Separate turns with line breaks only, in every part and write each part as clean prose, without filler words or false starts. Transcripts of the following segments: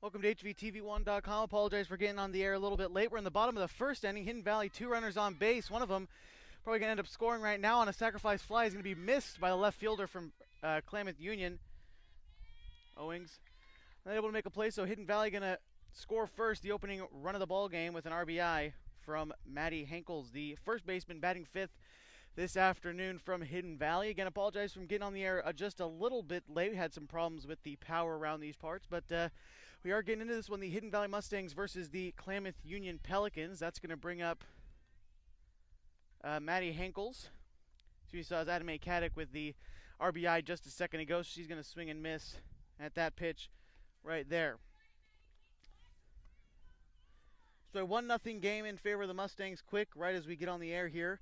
Welcome to HVTV1.com. Apologize for getting on the air a little bit late. We're in the bottom of the first inning. Hidden Valley, 2 runners on base. One of them probably going to end up scoring right now on a sacrifice fly. Is going to be missed by the left fielder from Klamath Union. Owings unable to make a play, so Hidden Valley going to score first, the opening run of the ball game with an RBI from Maddie Henkels, the first baseman batting fifth this afternoon from Hidden Valley. Again, apologize for getting on the air just a little bit late. We had some problems with the power around these parts, but we are getting into this one, the Hidden Valley Mustangs versus the Klamath Union Pelicans. That's going to bring up Maddie Henkels. So you saw Adam A. Caddick with the RBI just a second ago. So she's going to swing and miss at that pitch right there. So a 1-0 game in favor of the Mustangs quick right as we get on the air here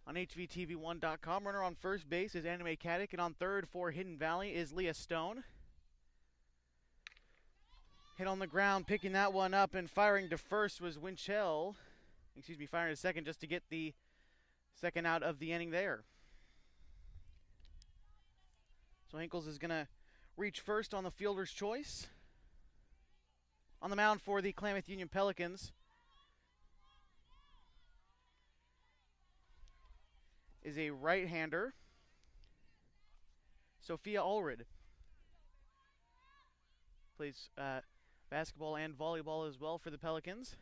on HVTV1.com. Runner on first base is Adam A. Caddick, and on third for Hidden Valley is Leah Stone. Hit on the ground, picking that one up and firing to first was Winchell. Firing to second just to get the second out of the inning there. So Henkels is going to reach first on the fielder's choice. On the mound for the Klamath Union Pelicans is a right-hander, Sophia Allred. Plays basketball and volleyball as well for the Pelicans.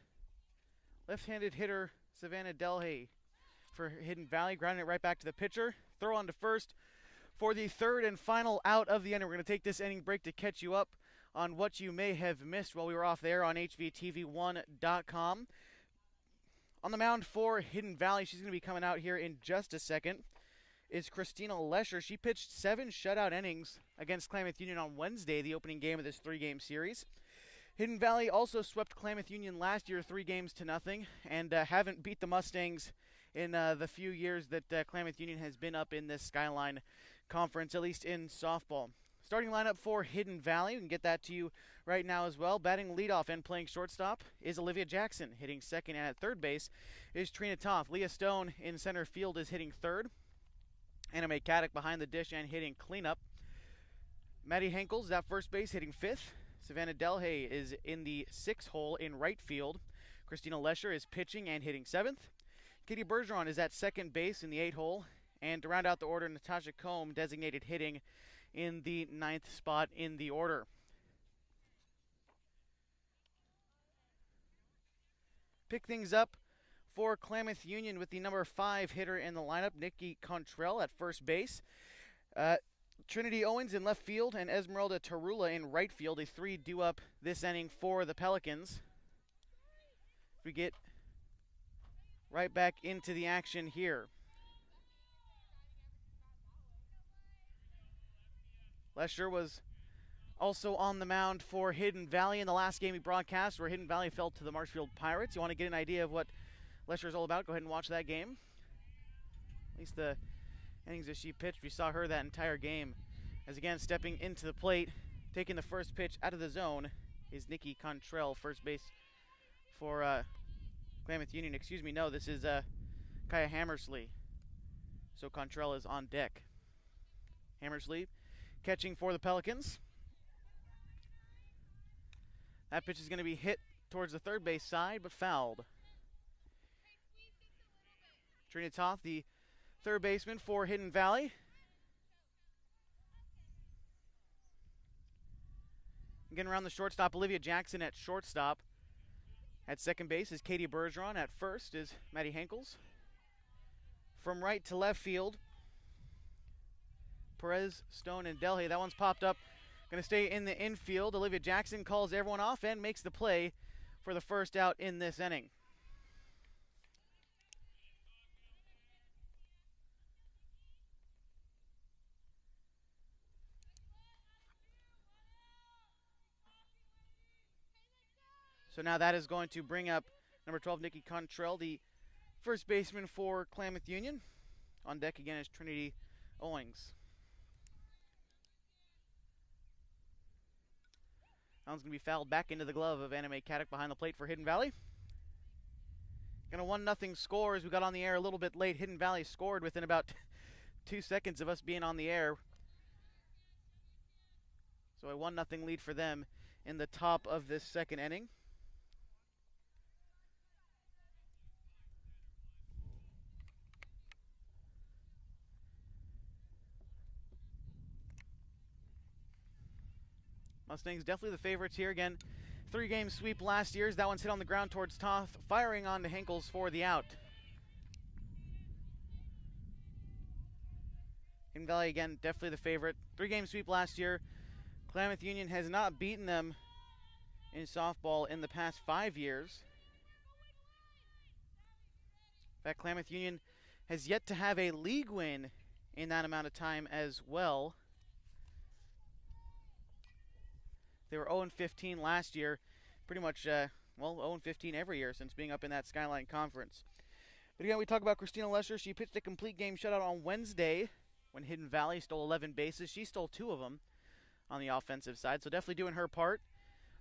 Left-handed hitter Savannah Delhay for Hidden Valley, grounding it right back to the pitcher. Throw on to first for the third and final out of the inning. We're going to take this inning break to catch you up on what you may have missed while we were off there on HVTV1.com. On the mound for Hidden Valley, she's going to be coming out here in just a second, is Christina Lesher. She pitched 7 shutout innings against Klamath Union on Wednesday, the opening game of this 3-game series. Hidden Valley also swept Klamath Union last year 3-0, and haven't beat the Mustangs in the few years that Klamath Union has been up in this Skyline Conference, at least in softball. Starting lineup for Hidden Valley, we can get that to you right now as well. Batting leadoff and playing shortstop is Olivia Jackson. Hitting second, and at third base is Trina Toth. Leah Stone in center field is hitting third. Anna Mae Caddick behind the dish and hitting cleanup. Maddie Henkels is at first base hitting fifth. Savannah Delhay is in the 6th hole in right field. Christina Lesher is pitching and hitting 7th. Katie Bergeron is at second base in the 8th hole. And to round out the order, Natasha Combe designated hitting in the 9th spot in the order. Pick things up for Klamath Union with the number 5 hitter in the lineup, Nikki Contrell at first base. Trinity Owens in left field and Esmeralda Tarula in right field. A 3 due up this inning for the Pelicans. We get right back into the action here. Lesher was also on the mound for Hidden Valley in the last game he broadcast, where Hidden Valley fell to the Marshfield Pirates. You want to get an idea of what Lesher is all about, go ahead and watch that game. At least the innings that she pitched, we saw her that entire game. As again, stepping into the plate, taking the first pitch out of the zone is Nikki Contrell, first base for Klamath Union. No, this is Kaya Hammersley. So Contrell is on deck. Hammersley catching for the Pelicans. That pitch is going to be hit towards the third base side, but fouled. Trina Toth, the third baseman for Hidden Valley. Again, around the shortstop, Olivia Jackson at shortstop. At second base is Katie Bergeron. At first is Maddie Henkels. From right to left field, Perez, Stone, and Delhay. That one's popped up. Going to stay in the infield. Olivia Jackson calls everyone off and makes the play for the first out in this inning. So now that is going to bring up number 12, Nikki Contrell, the first baseman for Klamath Union. On deck again is Trinity Owings. That one's going to be fouled back into the glove of Anna Mae Caddick behind the plate for Hidden Valley. Going to 1-0 score as we got on the air a little bit late. Hidden Valley scored within about 2 seconds of us being on the air. So a 1-0 lead for them in the top of this second inning. Mustangs definitely the favorites here. Again, 3-game sweep last year's. That one's hit on the ground towards Toth, firing on to Hinkles for the out. Hidden Valley, again, definitely the favorite. 3-game sweep last year. Klamath Union has not beaten them in softball in the past 5 years. In fact, Klamath Union has yet to have a league win in that amount of time as well. They were 0-15 last year, pretty much, 0-15 every year since being up in that Skyline Conference. But again, we talk about Christina Lesher. She pitched a complete game shutout on Wednesday when Hidden Valley stole 11 bases. She stole 2 of them on the offensive side, so definitely doing her part.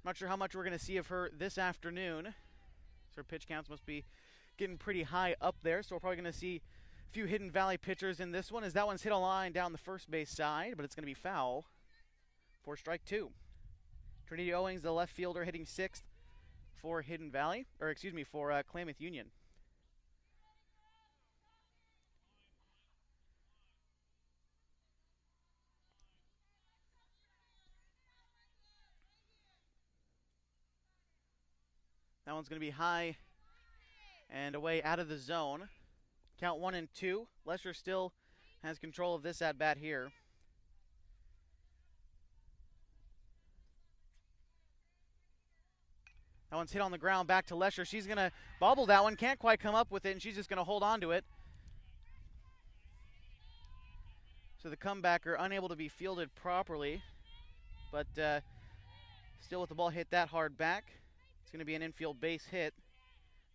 I'm not sure how much we're going to see of her this afternoon. So her pitch counts must be getting pretty high up there, so we're probably going to see a few Hidden Valley pitchers in this one, as that one's hit a line down the first base side, but it's going to be foul for strike 2. Trinity Owings, the left fielder, hitting 6th for Hidden Valley, for Klamath Union. That one's going to be high and away out of the zone. Count 1-2. Lesher still has control of this at-bat here. That one's hit on the ground, back to Lesher. She's going to bobble that one, can't quite come up with it, and she's just going to hold on to it. So the comebacker unable to be fielded properly, but still with the ball hit that hard back. It's going to be an infield base hit.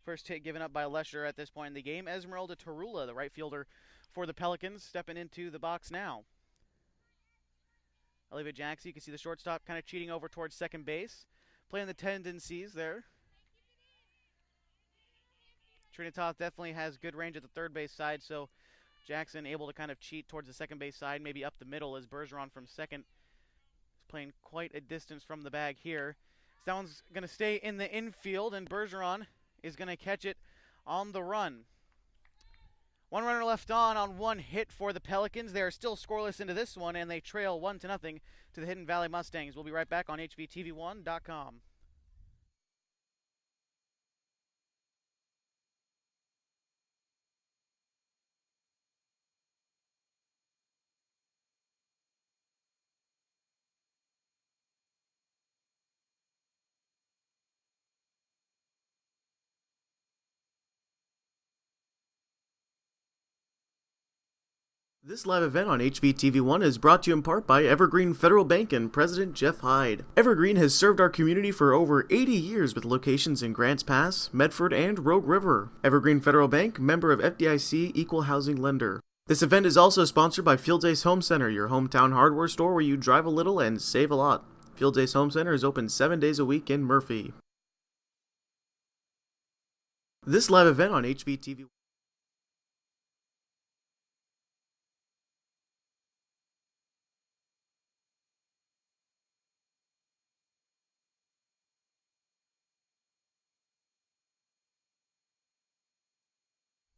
First hit given up by Lesher at this point in the game. Esmeralda Tarula, the right fielder for the Pelicans, stepping into the box now. Olivia Jackson, you can see the shortstop kind of cheating over towards second base. Playing the tendencies there. Trinitas definitely has good range at the third base side, so Jackson able to kind of cheat towards the second base side, maybe up the middle, as Bergeron from second is playing quite a distance from the bag here. So that one's going to stay in the infield, and Bergeron is going to catch it on the run. One runner left on one hit for the Pelicans. They are still scoreless into this one, and they trail 1-0 to the Hidden Valley Mustangs. We'll be right back on HVTV1.com.
This live event on HVTV1 is brought to you in part by Evergreen Federal Bank and President Jeff Hyde. Evergreen has served our community for over 80 years with locations in Grants Pass, Medford, and Rogue River. Evergreen Federal Bank, member of FDIC, equal housing lender. This event is also sponsored by Fields Ace Home Center, your hometown hardware store where you drive a little and save a lot. Fields Ace Home Center is open 7 days a week in Murphy. This live event on HVTV1.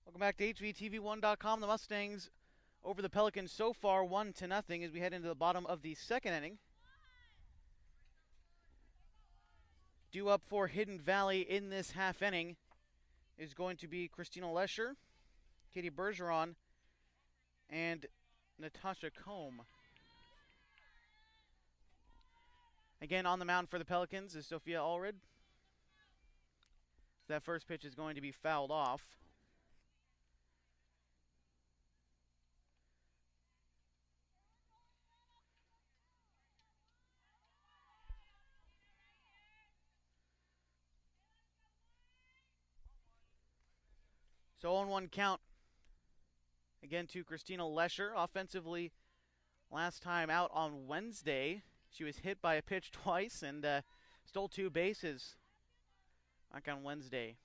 Welcome back to HVTV1.com. The Mustangs over the Pelicans so far 1-0 as we head into the bottom of the second inning. Due up for Hidden Valley in this half inning is going to be Christina Lesher, Katie Bergeron, and Natasha Combe. Again, on the mound for the Pelicans is Sophia Allred. That first pitch is going to be fouled off. So 0-1 count again to Christina Lesher. Offensively, last time out on Wednesday, she was hit by a pitch twice and stole 2 bases back on Wednesday.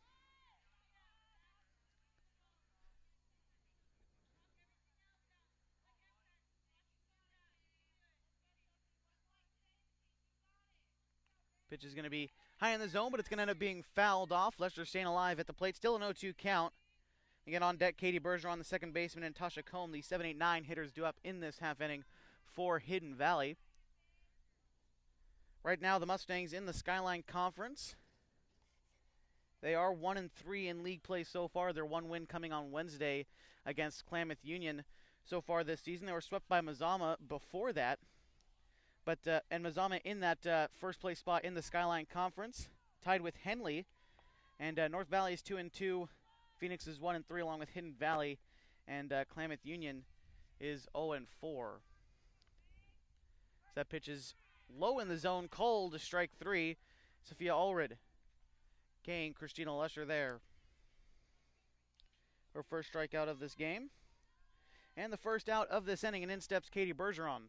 Pitch is going to be high in the zone, but it's going to end up being fouled off. Lester staying alive at the plate. Still an 0-2 count. Again, on deck, Katie Bergeron, the second baseman, and Tasha Combe, the 7-8-9 hitters due up in this half inning for Hidden Valley. Right now, the Mustangs in the Skyline Conference. They are 1-3 in league play so far. Their one win coming on Wednesday against Klamath Union so far this season. They were swept by Mazama before that. But and Mazama in that first place spot in the Skyline Conference, tied with Henley. And North Valley is 2-2. Phoenix is 1-3 along with Hidden Valley. And Klamath Union is 0-4. So that pitch is low in the zone, cold to strike 3. Sophia Allred Kane, Christina Lesher there. Her first strikeout of this game. And the first out of this inning, and in steps Katie Bergeron.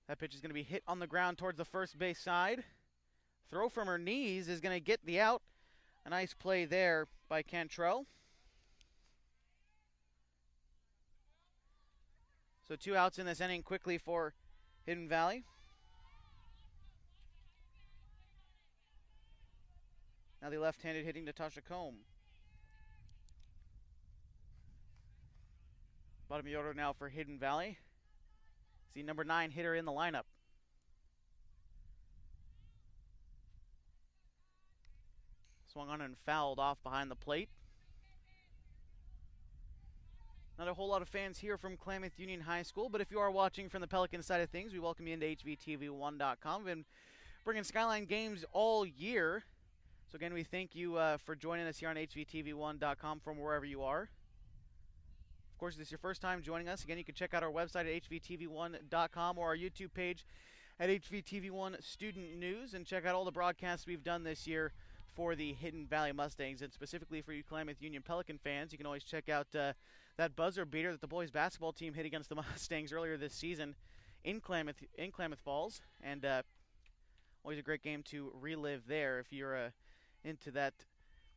That pitch is going to be hit on the ground towards the first base side. Throw from her knees is going to get the out. A nice play there by Cantrell. So 2 outs in this inning quickly for Hidden Valley. Now the left-handed hitting Natasha Combe. Bottom of the order now for Hidden Valley. The number 9 hitter in the lineup. Swung on and fouled off behind the plate. Not a whole lot of fans here from Klamath Union High School, but if you are watching from the Pelicans side of things, we welcome you into HVTV1.com. We've been bringing Skyline games all year. So again, we thank you for joining us here on HVTV1.com from wherever you are. Of course, if this is your first time joining us, again, you can check out our website at hvtv1.com or our YouTube page at HVTV1 Student News, and check out all the broadcasts we've done this year for the Hidden Valley Mustangs. And specifically for you Klamath Union Pelican fans, you can always check out that buzzer beater that the boys basketball team hit against the Mustangs earlier this season in Klamath Falls. And always a great game to relive there if you're into that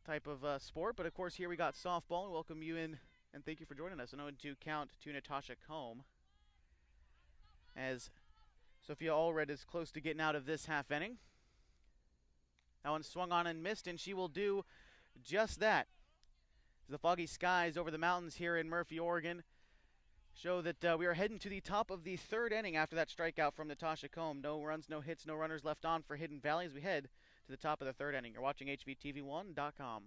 type of sport. But of course, here we got softball. We welcome you in. And thank you for joining us. An 0-2 count to Natasha Combe, as Sophia Allred is close to getting out of this half inning. That one swung on and missed, and she will do just that. The foggy skies over the mountains here in Murphy, Oregon, show that we are heading to the top of the third inning after that strikeout from Natasha Combe. No runs, no hits, no runners left on for Hidden Valley as we head to the top of the third inning. You're watching HVTV1.com.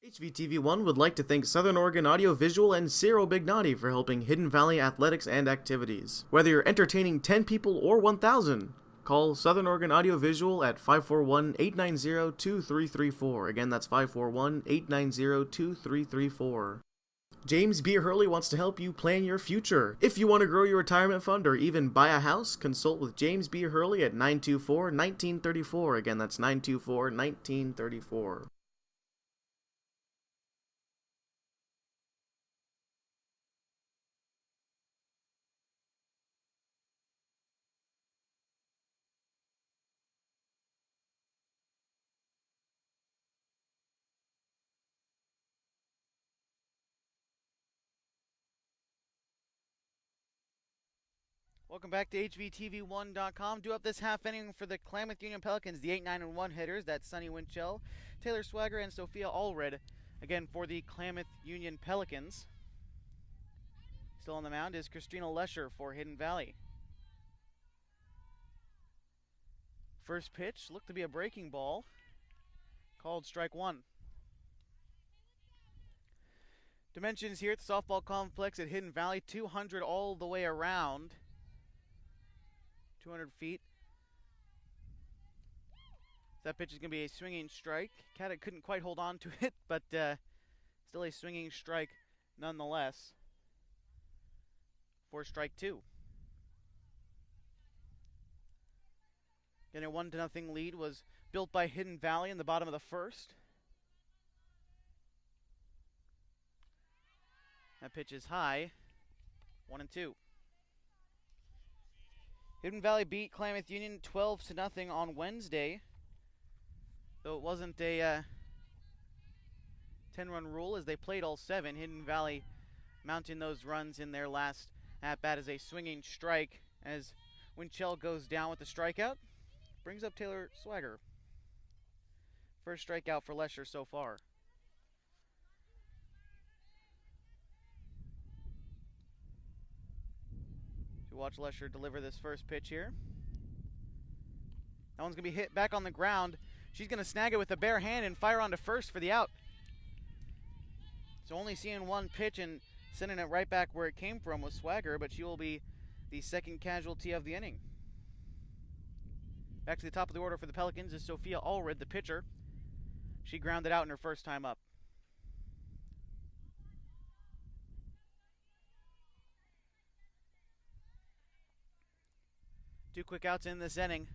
HVTV1 would like to thank Southern Oregon Audio Visual and Ciro Bignati for helping Hidden Valley athletics and activities. Whether you're entertaining 10 people or 1,000, call Southern Oregon Audio Visual at 541-890-2334. Again, that's 541-890-2334. James B. Hurley wants to help you plan your future. If you want to grow your retirement fund or even buy a house, consult with James B. Hurley at 924-1934. Again, that's 924-1934.
Welcome back to HVTV1.com. Due up this half inning for the Klamath Union Pelicans, the 8-9-1 hitters. That's Sunny Winchell, Taylor Swagger, and Sophia Allred. Again, for the Klamath Union Pelicans. Still on the mound is Christina Lesher for Hidden Valley. First pitch looked to be a breaking ball. Called strike 1. Dimensions here at the softball complex at Hidden Valley, 200 all the way around. 200 feet. That pitch is going to be a swinging strike. Caddick couldn't quite hold on to it, but still a swinging strike nonetheless for strike 2. Again, a 1-0 lead was built by Hidden Valley in the bottom of the first. That pitch is high. 1-2. Hidden Valley beat Klamath Union 12-0 on Wednesday. Though it wasn't a 10-run rule as they played all 7. Hidden Valley mounting those runs in their last at-bat as a swinging strike as Winchell goes down with the strikeout. Brings up Taylor Swagger. First strikeout for Lesher so far. To watch Lesher deliver this first pitch here. That one's going to be hit back on the ground. She's going to snag it with a bare hand and fire on to first for the out. So only seeing one pitch and sending it right back where it came from was Swagger, but she will be the second casualty of the inning. Back to the top of the order for the Pelicans is Sophia Allred, the pitcher. She grounded out in her first time up. Two quick outs in this inning.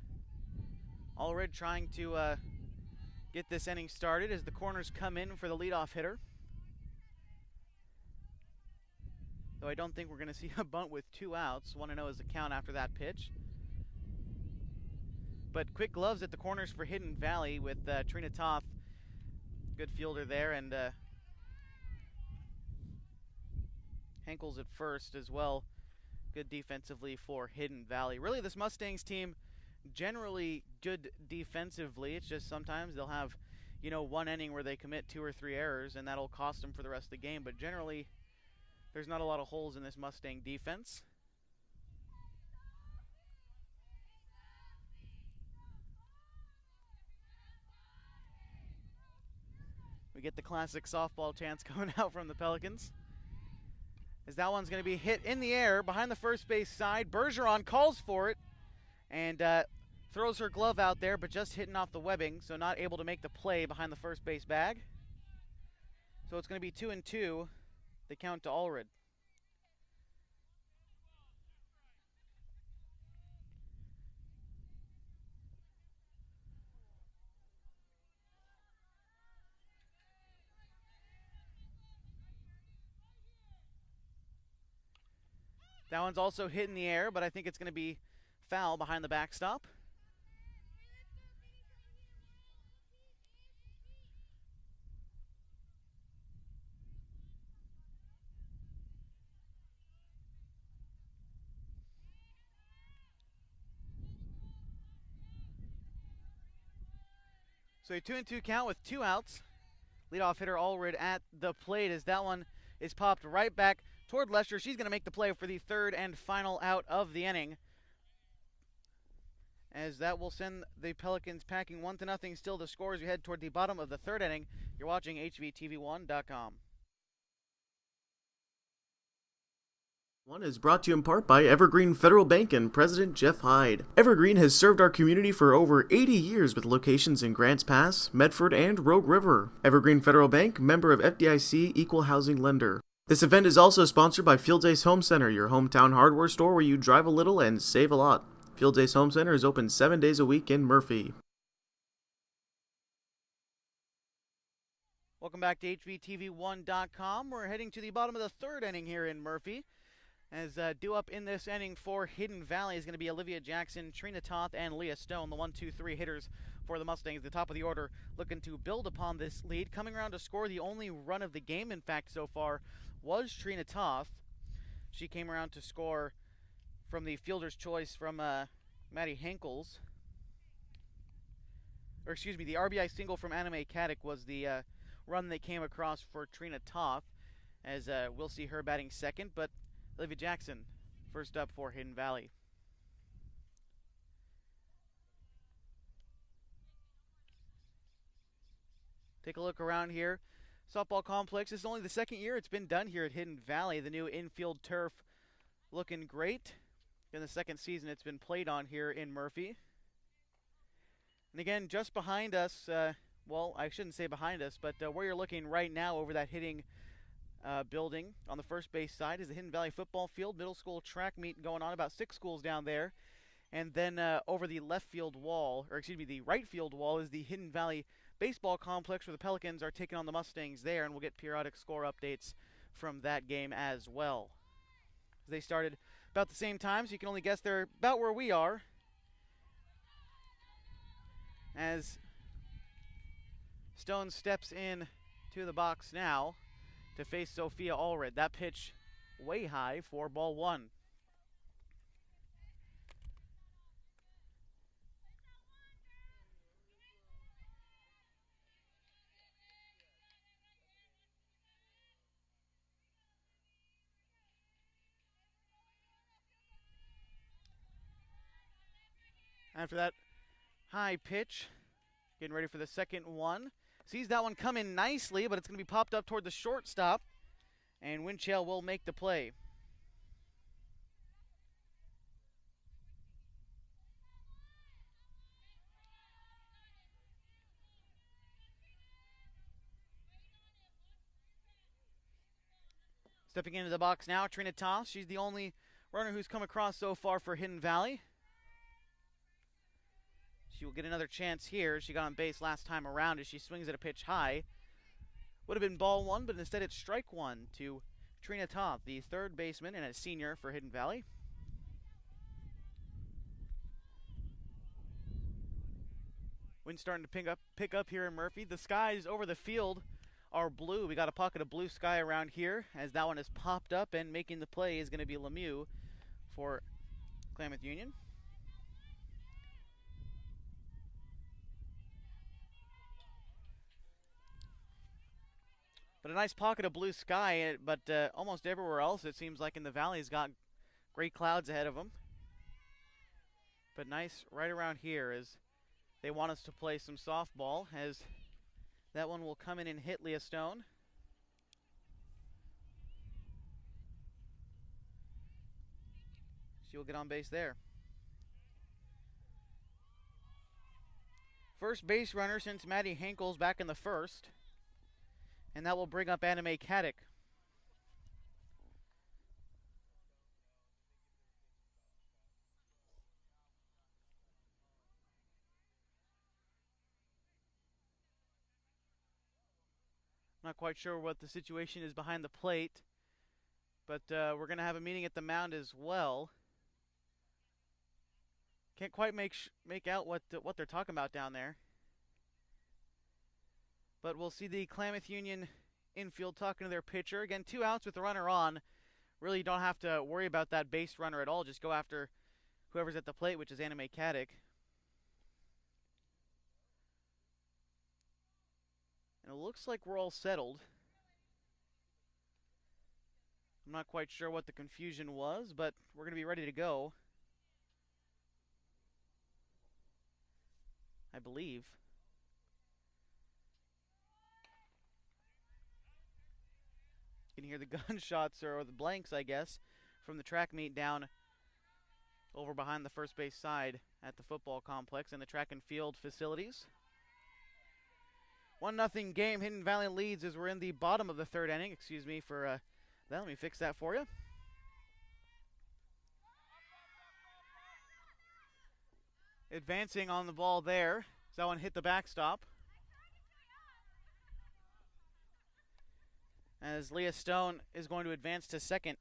Allred trying to get this inning started as the corners come in for the leadoff hitter. Though I don't think we're going to see a bunt with 2 outs. 1-0 is the count after that pitch. But quick gloves at the corners for Hidden Valley with Trina Toth. Good fielder there, and Henkels at first as well. Good defensively for Hidden Valley. Really, this Mustangs team generally good defensively. It's just sometimes they'll have, one inning where they commit 2 or 3 errors, and that'll cost them for the rest of the game. But generally, there's not a lot of holes in this Mustang defense. We get the classic softball chants coming out from the Pelicans. As that one's going to be hit in the air behind the first base side. Bergeron calls for it and throws her glove out there, but just hitting off the webbing, so not able to make the play behind the first base bag. So it's going to be 2-2, the count to Allred. That one's also hit in the air, but I think it's going to be foul behind the backstop. So a 2-2 count with 2 outs. Leadoff hitter Allred at the plate as that one is popped right back toward Lester. She's going to make the play for the third and final out of the inning, as that will send the Pelicans packing 1-0 still the score as we head toward the bottom of the third inning. You're watching HVTV1.com.
One is brought to you in part by Evergreen Federal Bank and President Jeff Hyde. Evergreen has served our community for over 80 years with locations in Grants Pass, Medford, and Rogue River. Evergreen Federal Bank, member of FDIC, equal housing lender. This event is also sponsored by Fields Ace Home Center, your hometown hardware store where you drive a little and save a lot. Fields Ace Home Center is open 7 days a week in Murphy.
Welcome back to HVTV1.com. We're heading to the bottom of the third inning here in Murphy. As due up in this inning for Hidden Valley is going to be Olivia Jackson, Trina Toth, and Leah Stone, the 1-2-3 hitters for the Mustangs. The top of the order looking to build upon this lead. Coming around to score the only run of the game, in fact, so far, was Trina Toth. She came around to score from the fielder's choice from Maddie Henkels. Or excuse me, the RBI single from Anime Caddick was the run that came across for Trina Toth, as we'll see her batting second, but Olivia Jackson first up for Hidden Valley. Take a look around here. Softball complex. This is only the second year it's been done here at Hidden Valley. The new infield turf looking great. In the second season it's been played on here in Murphy. And again, just behind us, well, I shouldn't say behind us, but where you're looking right now over that hitting building on the first base side is the Hidden Valley football field, middle school track meet going on, about 6 schools down there. And then over the left field wall, or excuse me, the right field wall is the Hidden Valley baseball complex where the Pelicans are taking on the Mustangs there, and we'll get periodic score updates from that game as well. They started about the same time, so you can only guess they're about where we are. As Stone steps in to the box now to face Sophia Allred. That pitch way high for ball one. After that high pitch, getting ready for the second one. Sees that one come in nicely, but it's going to be popped up toward the shortstop, and Winchell will make the play. Stepping into the box now, Trina Toss. She's the only runner who's come across so far for Hidden Valley. She will get another chance here. She got on base last time around as she swings at a pitch high. Would have been ball one, but instead it's strike one to Trina Toth, the third baseman and a senior for Hidden Valley. Wind starting to pick up here in Murphy. The skies over the field are blue. We got a pocket of blue sky around here as that one has popped up, and making the play is going to be Lemieux for Klamath Union. But a nice pocket of blue sky, but almost everywhere else it seems like in the valley's got great clouds ahead of them. But nice right around here as they want us to play some softball, as that one will come in and hit Leah Stone. She will get on base there. First base runner since Maddie Henkel's back in the first. And that will bring up Anime Caddick. Not quite sure what the situation is behind the plate, but we're going to have a meeting at the mound as well. Can't quite make out what they're talking about down there. But we'll see the Klamath Union infield talking to their pitcher. Again, 2 outs with the runner on. Really don't have to worry about that base runner at all. Just go after whoever's at the plate, which is Anime Caddick. And it looks like we're all settled. I'm not quite sure what the confusion was, but we're going to be ready to go, I believe. You can hear the gunshots, or the blanks, I guess, from the track meet down over behind the first base side at the football complex and the track and field facilities. 1-0 game. Hidden Valley leads as we're in the bottom of the third inning. Excuse me for that. Let me fix that for you. Advancing on the ball there. So that one hit the backstop. As Leah Stone is going to advance to second.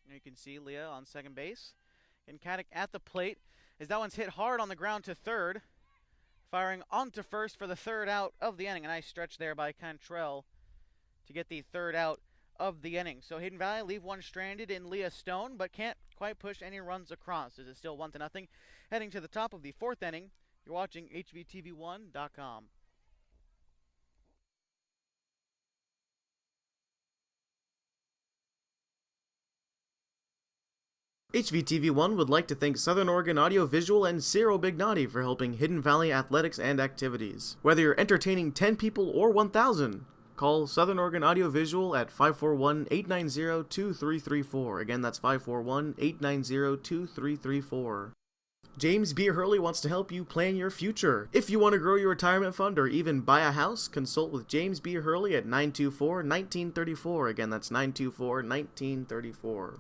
And you can see Leah on second base. And Caddick at the plate as that one's hit hard on the ground to third. Firing onto first for the third out of the inning. A nice stretch there by Cantrell to get the third out of the inning. So Hidden Valley leave one stranded in Leah Stone, but can't quite push any runs across. As it's still 1-0. Heading to the top of the fourth inning, you're watching HVTV1.com.
HVTV1 would like to thank Southern Oregon Audio Visual and Ciro Bignati for helping Hidden Valley athletics and activities. Whether you're entertaining 10 people or 1,000, call Southern Oregon Audio Visual at 541-890-2334. Again, that's 541-890-2334. James B. Hurley wants to help you plan your future. If you want to grow your retirement fund or even buy a house, consult with James B. Hurley at 924-1934. Again, that's 924-1934.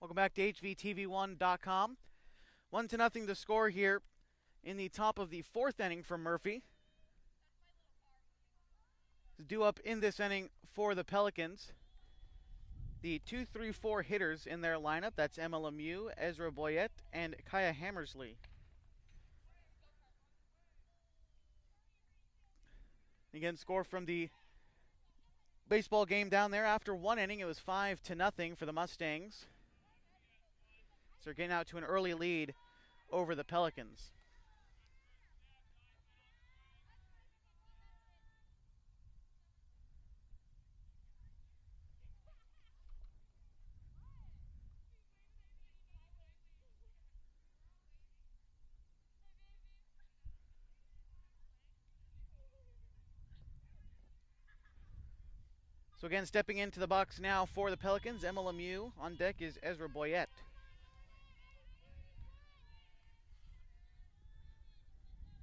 Welcome back to HVTV1.com. 1-0 the score here in the top of the fourth inning from Murphy. Due up in this inning for the Pelicans. The 2-3-4 hitters in their lineup. That's Emma Lemieux, Ezra Boyette, and Kaya Hammersley. Again, score from the baseball game down there. After one inning, it was 5-0 for the Mustangs. So they're getting out to an early lead over the Pelicans. So again, stepping into the box now for the Pelicans, Emma Lemieux. On deck is Ezra Boyette.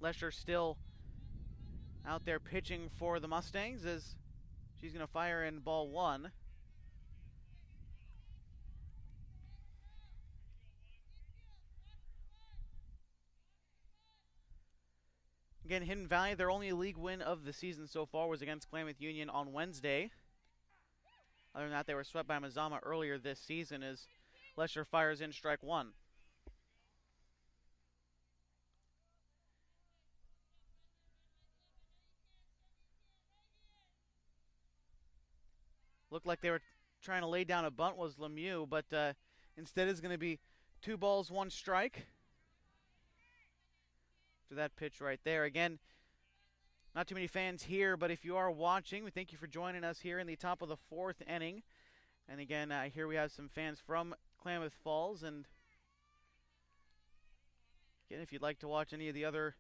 Lesher still out there pitching for the Mustangs as she's going to fire in ball one. Again, Hidden Valley, their only league win of the season so far was against Klamath Union on Wednesday. Other than that, they were swept by Mazama earlier this season as Lesher fires in strike one. Looked like they were trying to lay down a bunt was Lemieux, but instead is going to be 2 balls, 1 strike. After that pitch right there. Again, not too many fans here, but if you are watching, we thank you for joining us here in the top of the fourth inning. And again, here we have some fans from Klamath Falls. And again, if you'd like to watch any of the other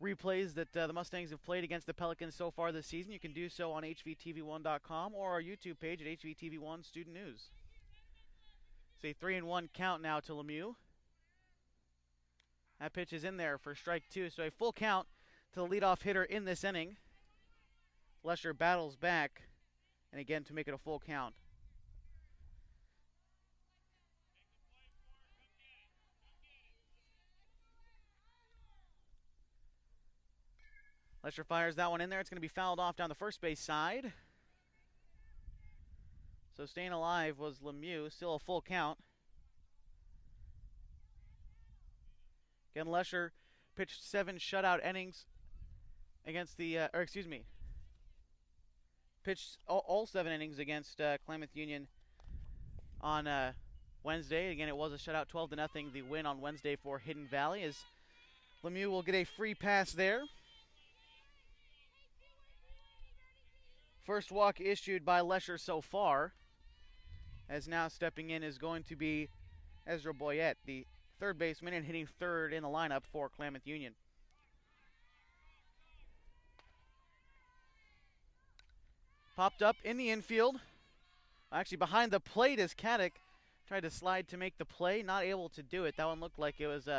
replays that the Mustangs have played against the Pelicans so far this season, you can do so on HVTV1.com or our YouTube page at HVTV1 Student News. It's a 3-1 count now to Lemieux. That pitch is in there for strike 2, so a full count to the leadoff hitter in this inning. Lesher battles back, and again to make it a full count. Lesher fires that one in there. It's going to be fouled off down the first base side. So staying alive was Lemieux, still a full count. Again, Lesher pitched 7 shutout innings against the, pitched all 7 innings against Klamath Union on Wednesday. Again, it was a shutout, 12-0, the win on Wednesday for Hidden Valley, as Lemieux will get a free pass there. First walk issued by Lesher so far, as now stepping in is going to be Ezra Boyette, the third baseman and hitting third in the lineup for Klamath Union. Popped up in the infield. Actually behind the plate as Caddick tried to slide to make the play. Not able to do it. That one looked like it was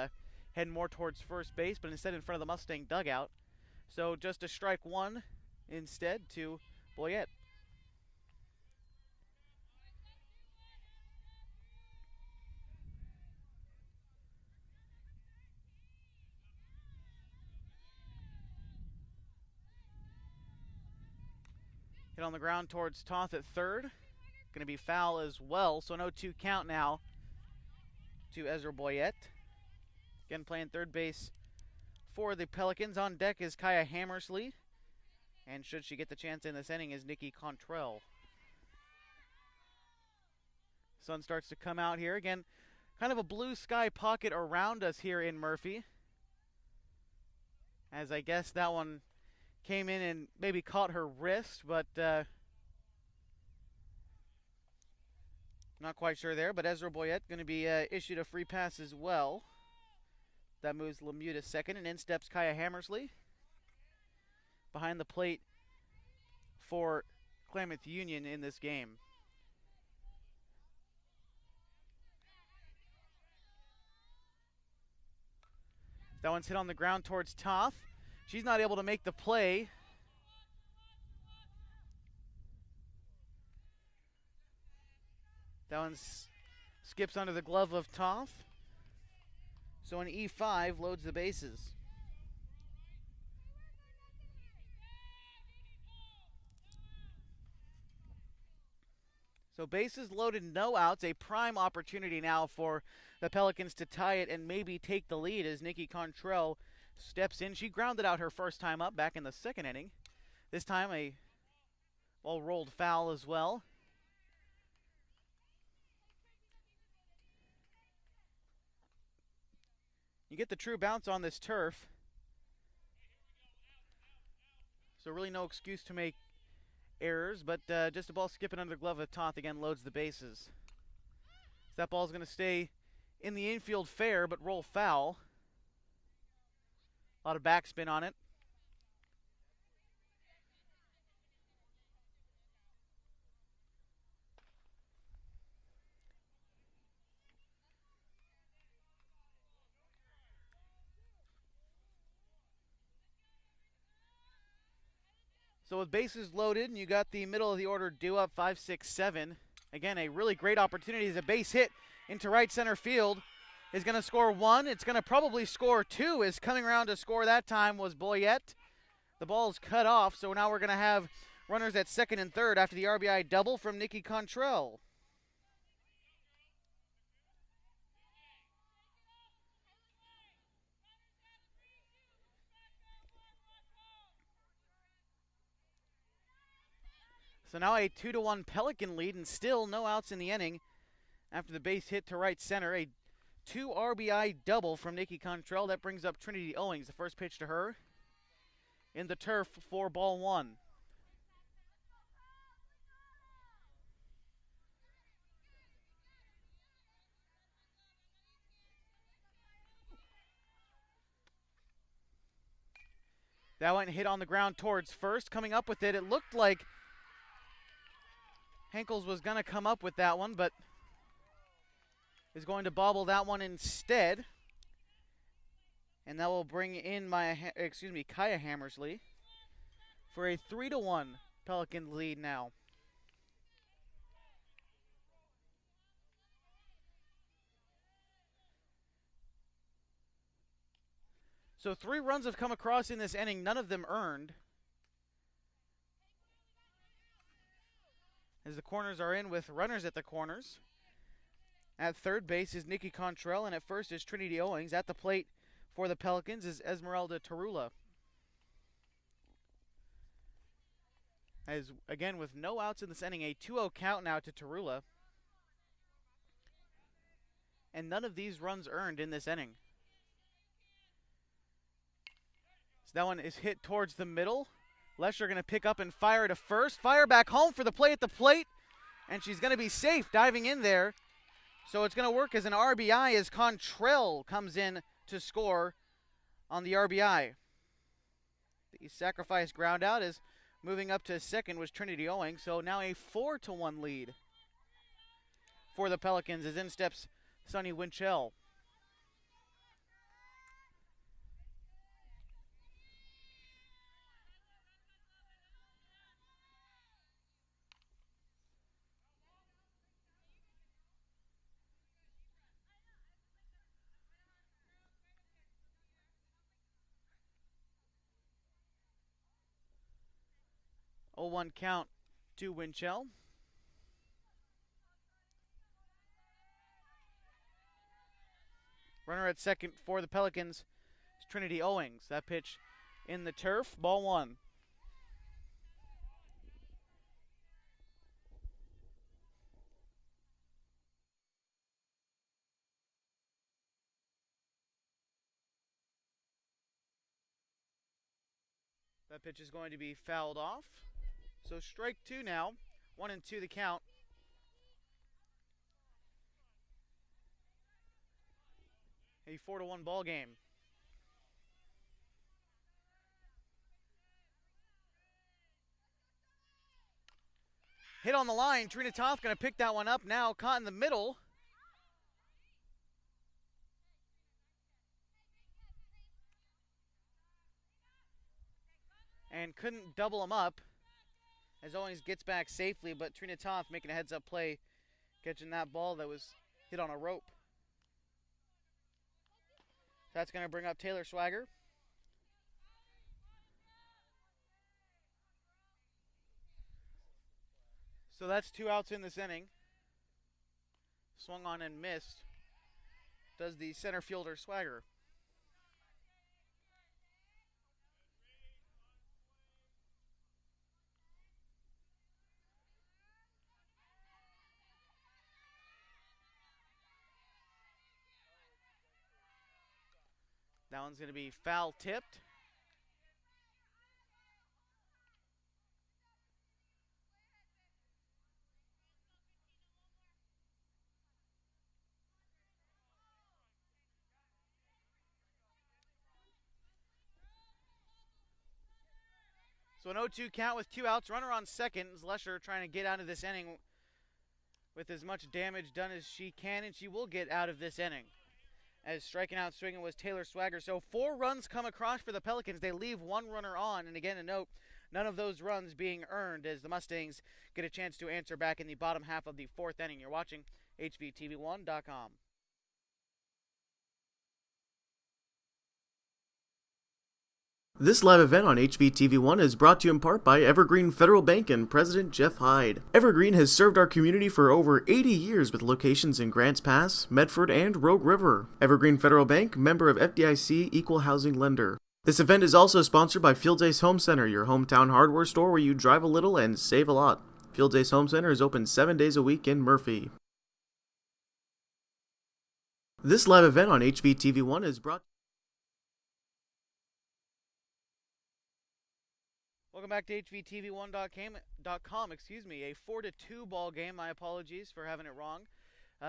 heading more towards first base, but instead in front of the Mustang dugout. So just a strike 1 instead to Boyette. Hit on the ground towards Toth at third. Going to be foul as well, so no 2 count now to Ezra Boyette. Again, playing third base for the Pelicans. On deck is Kaya Hammersley. And should she get the chance in this inning is Nikki Contrell. Sun starts to come out here. Again, kind of a blue sky pocket around us here in Murphy. As I guess that one came in and maybe caught her wrist, but not quite sure there. But Ezra Boyette going to be issued a free pass as well. That moves Lemieux to second, and in steps Kaya Hammersley. Behind the plate for Klamath Union in this game. That one's hit on the ground towards Toth. She's not able to make the play. That one's skips under the glove of Toth. So an E5 loads the bases. So bases loaded, no outs. A prime opportunity now for the Pelicans to tie it and maybe take the lead as Nikki Contrell steps in. She grounded out her first time up back in the second inning. This time a ball rolled foul as well. You get the true bounce on this turf. So really no excuse to make errors, but just a ball skipping under the glove of Toth again loads the bases. So that ball's going to stay in the infield fair, but roll foul. A lot of backspin on it. So with bases loaded, and you got the middle of the order due up 5, 6, 7. Again, a really great opportunity as a base hit into right center field is going to score one. It's going to probably score two. Is coming around to score that time was Boyette. The ball's cut off, so now we're going to have runners at second and third after the RBI double from Nikki Contrell. So now a 2-1 Pelican lead, and still no outs in the inning after the base hit to right center. A 2 RBI double from Nikki Contrell. That brings up Trinity Owings. The first pitch to her in the turf for ball one. That one hit on the ground towards first. Coming up with it, it looked like Henkels was going to come up with that one, but is going to bobble that one instead. And that will bring in Kaya Hammersley for a 3-1 Pelican lead now. So 3 runs have come across in this inning, none of them earned. As the corners are in with runners at the corners. At third base is Nikki Contrell, and at first is Trinity Owings. At the plate for the Pelicans is Esmeralda Tarula. As again, with no outs in this inning, a 2-0 count now to Tarula. And none of these runs earned in this inning. So that one is hit towards the middle. Lesher going to pick up and fire to first. Fire back home for the play at the plate. And she's going to be safe diving in there. So it's going to work as an RBI as Contrell comes in to score on the RBI. The sacrifice ground out is moving up to second was Trinity Owings. So now a 4-1 lead for the Pelicans as in steps Sonny Winchell. Oh, 1 count to Winchell. Runner at second for the Pelicans is Trinity Owings. That pitch in the turf, ball one. That pitch is going to be fouled off. So strike two now. 1-2 the count. A 4-1 ball game. Hit on the line. Trina Toth going to pick that one up now. Caught in the middle. And couldn't double him up as Owings gets back safely, but Trina Toth making a heads-up play, catching that ball that was hit on a rope. That's going to bring up Taylor Swagger. So that's 2 outs in this inning. Swung on and missed. Does the center fielder Swagger. That one's going to be foul tipped. So an 0-2 count with 2 outs. Runner on second. Lesher trying to get out of this inning with as much damage done as she can, and she will get out of this inning. As striking out swinging was Taylor Swagger. So 4 runs come across for the Pelicans. They leave 1 runner on. And again, a note, none of those runs being earned as the Mustangs get a chance to answer back in the bottom half of the 4th inning. You're watching HVTV1.com.
This live event on HVTV1 is brought to you in part by Evergreen Federal Bank and President Jeff Hyde. Evergreen has served our community for over 80 years with locations in Grants Pass, Medford, and Rogue River. Evergreen Federal Bank, member of FDIC, equal housing lender. This event is also sponsored by Fields Ace Home Center, your hometown hardware store where you drive a little and save a lot. Fields Ace Home Center is open 7 days a week in Murphy. This live event on HVTV1 is brought.
Welcome back to HVTV1.com. A 4-2 ball game. My apologies for having it wrong.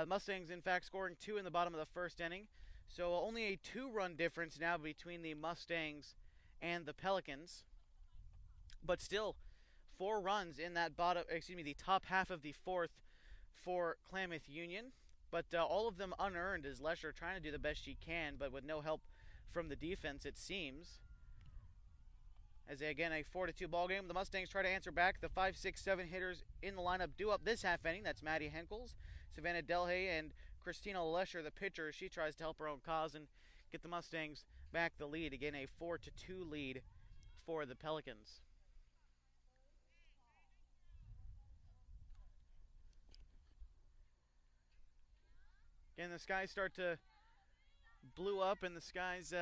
Mustangs, in fact, scoring 2 in the bottom of the 1st inning. So only a 2-run difference now between the Mustangs and the Pelicans. But still, 4 runs in that the top half of the 4th for Klamath Union. But all of them unearned as Lesher trying to do the best she can, but with no help from the defense, it seems. As again, a 4-2 ball game. The Mustangs try to answer back. The 5, 6, 7 hitters in the lineup do up this half inning. That's Maddie Henkels, Savannah Delhay, and Christina Lesher, the pitcher. She tries to help her own cause and get the Mustangs back the lead. Again, a 4-2 lead for the Pelicans. Again, the skies start to blue up and the skies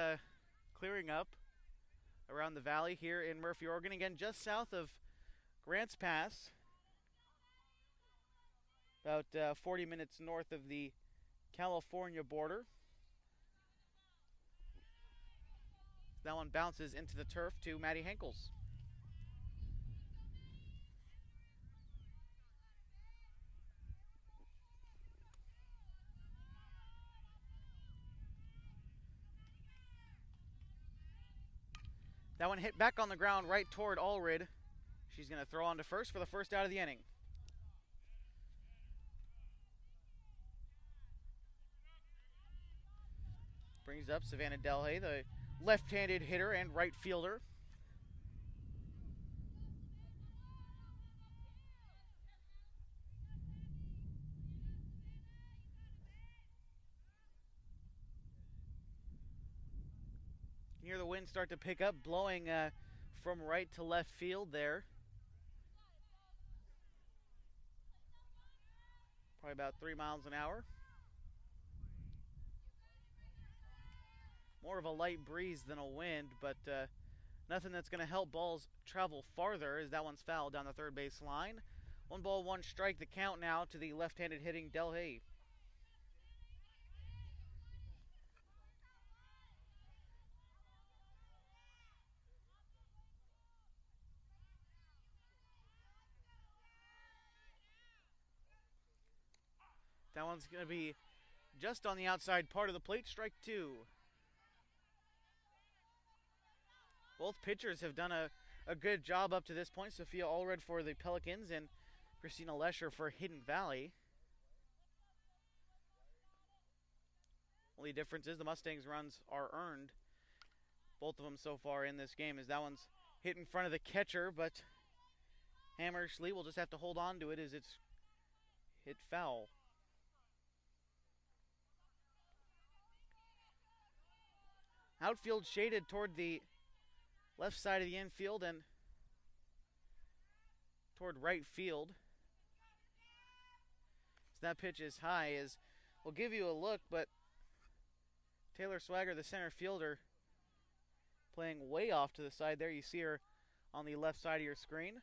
clearing up around the valley here in Murphy, Oregon. Again, just south of Grants Pass. About 40 minutes north of the California border. That one bounces into the turf to Maddie Henkels. That one hit back on the ground right toward Allred. She's going to throw on to first for the first out of the inning. Brings up Savannah Delhay, the left-handed hitter and right fielder. Hear the wind start to pick up, blowing from right to left field there. Probably about 3 miles an hour. More of a light breeze than a wind, but nothing that's going to help balls travel farther as that one's fouled down the third base line. 1 ball, 1 strike, the count now to the left-handed hitting Delhay. That one's going to be just on the outside part of the plate, strike 2. Both pitchers have done a good job up to this point. Sophia Allred for the Pelicans and Christina Lesher for Hidden Valley. Only difference is the Mustangs' runs are earned. Both of them so far in this game, as that one's hit in front of the catcher, but Hammersley will just have to hold on to it as it's hit foul. Outfield shaded toward the left side of the infield and toward right field. So that pitch is high, as we'll give you a look, but Taylor Swagger, the center fielder, playing way off to the side there. You see her on the left side of your screen.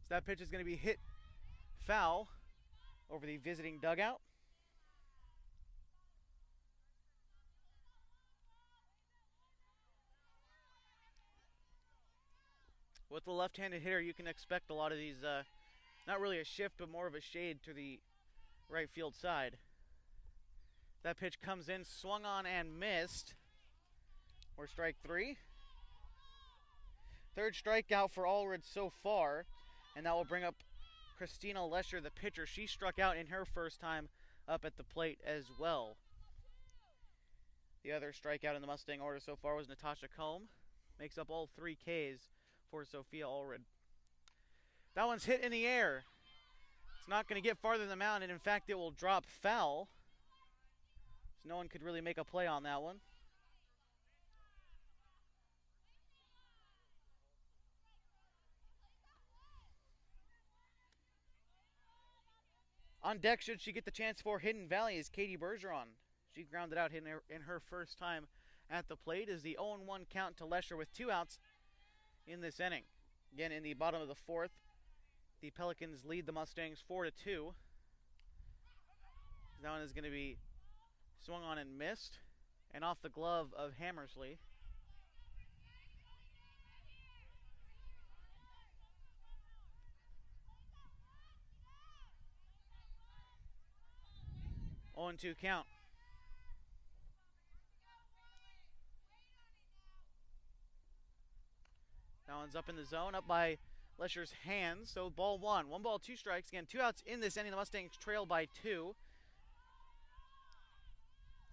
So that pitch is going to be hit foul over the visiting dugout. With the left-handed hitter, you can expect a lot of these, not really a shift, but more of a shade to the right field side. That pitch comes in, swung on and missed. Or strike three. Third strikeout for Allred so far, and that will bring up Christina Lesher, the pitcher. She struck out in her first time up at the plate as well. The other strikeout in the Mustang order so far was Natasha Combe. Makes up all 3 Ks for Sophia Allred. That one's hit in the air. It's not going to get farther than the mound, and in fact it will drop foul. So no one could really make a play on that one. On deck, should she get the chance for Hidden Valley, is Katie Bergeron. She grounded out in her first time at the plate, is the 0-1 count to Lesher with 2 outs in this inning. Again, in the bottom of the 4th, the Pelicans lead the Mustangs 4-2. That one is going to be swung on and missed, and off the glove of Hammersley. Oh, 0-2 count. That one's up in the zone, up by Lesher's hands. So ball 1. 1 ball, 2 strikes. Again, 2 outs in this inning. The Mustangs trail by 2.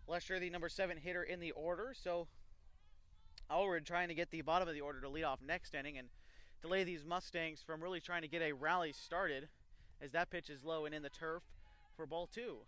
Lesher, the number 7 hitter in the order. So Allred trying to get the bottom of the order to lead off next inning and delay these Mustangs from really trying to get a rally started, as that pitch is low and in the turf for ball 2.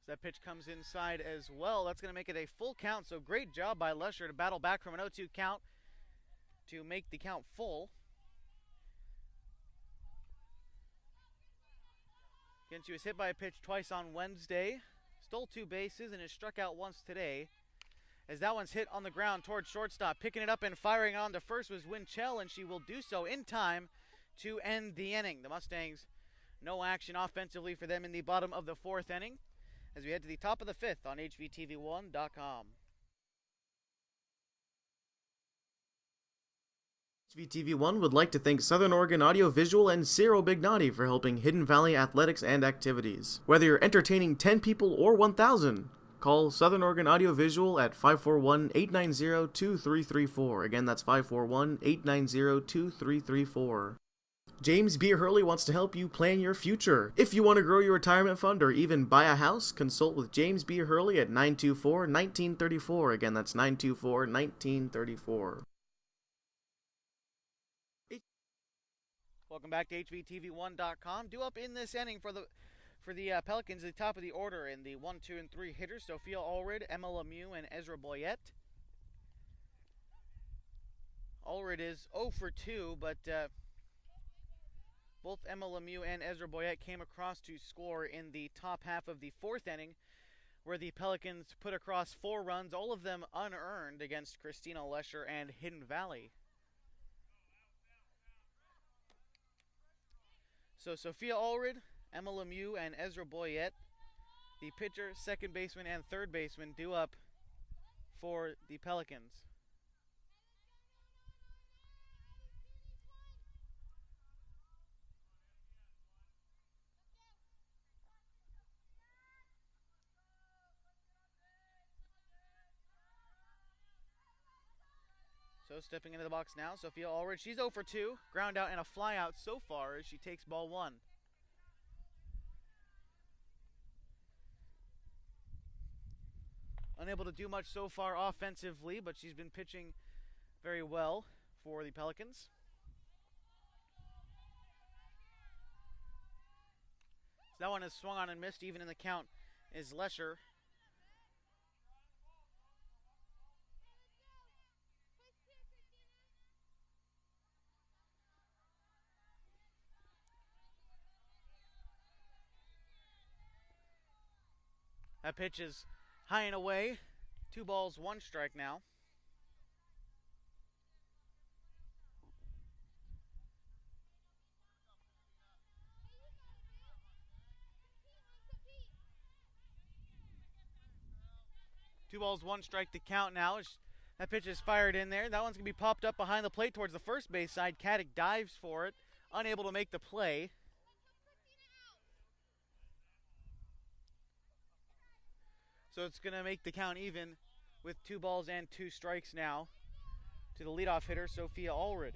That pitch comes inside as well. That's going to make it a full count. So great job by Lesher to battle back from an 0-2 count to make the count full. Again, she was hit by a pitch twice on Wednesday. Stole 2 bases and is struck out once today. As that one's hit on the ground towards shortstop. Picking it up and firing on to first was Winchell, and she will do so in time to end the inning. The Mustangs, no action offensively for them in the bottom of the 4th inning, as we head to the top of the 5th on HVTV1.com.
HVTV1 would like to thank Southern Oregon Audio Visual and Ciro Bignati for helping Hidden Valley athletics and activities. Whether you're entertaining 10 people or 1,000, call Southern Oregon Audio Visual at 541-890-2334. Again, that's 541-890-2334. James B. Hurley wants to help you plan your future. If you want to grow your retirement fund or even buy a house, consult with James B. Hurley at 924-1934. Again, that's 924-1934.
Welcome back to HVTV1.com. Due up in this inning for the Pelicans, at the top of the order in the 1, 2, and 3 hitters, Sophia Allred, Emma Lemieux, and Ezra Boyette. Allred is 0 for 2, but both Emma Lemieux and Ezra Boyette came across to score in the top half of the 4th inning, where the Pelicans put across 4 runs, all of them unearned, against Christina Lesher and Hidden Valley. So Sophia Allred, Emma Lemieux, and Ezra Boyette, the pitcher, second baseman, and third baseman, due up for the Pelicans. So stepping into the box now, Sophia Allred. She's 0 for 2. Ground out and a fly out so far as she takes ball 1. unable to do much so far offensively, but she's been pitching very well for the Pelicans. So that one is swung on and missed. Even in the count is Lesher. That pitch is high and away. 2 balls, 1 strike now. Two balls, 1 strike to count now. That pitch is fired in there. That one's going to be popped up behind the plate towards the first base side. Caddick dives for it, unable to make the play. So it's going to make the count even with 2 balls and 2 strikes now to the leadoff hitter, Sophia Allred.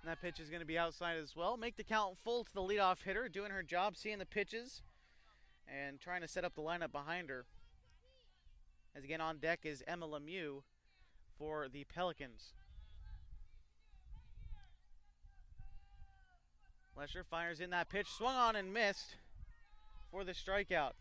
And that pitch is going to be outside as well. Make the count full to the leadoff hitter, doing her job, seeing the pitches, and trying to set up the lineup behind her. As again on deck is Emma Lemieux for the Pelicans. Lesher fires in that pitch, swung on and missed for the strikeout.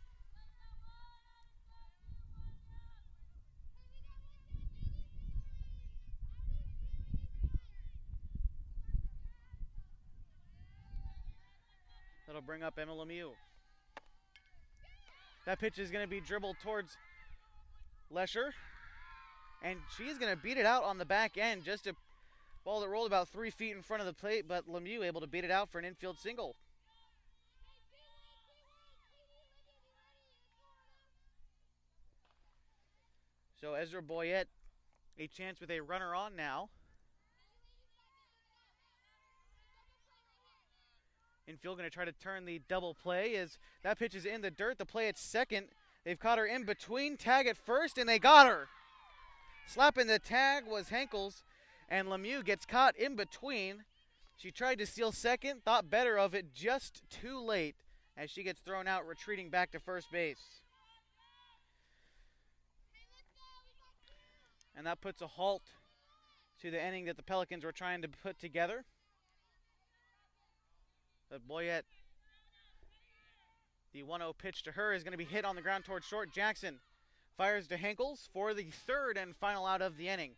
That'll bring up Emma Lemieux. That pitch is going to be dribbled towards Lesher, and she's going to beat it out on the back end. Just a ball that rolled about 3 feet in front of the plate, but Lemieux able to beat it out for an infield single. So Ezra Boyette, a chance with a runner on now. Infield going to try to turn the double play as that pitch is in the dirt. The play at second. They've caught her in between. Tag at first, and they got her. Slapping the tag was Henkels, and Lemieux gets caught in between. She tried to steal second, thought better of it just too late as she gets thrown out, retreating back to first base. And that puts a halt to the inning that the Pelicans were trying to put together. But Boyette, the 1-0 pitch to her is going to be hit on the ground towards short. Jackson fires to Henkels for the third and final out of the inning.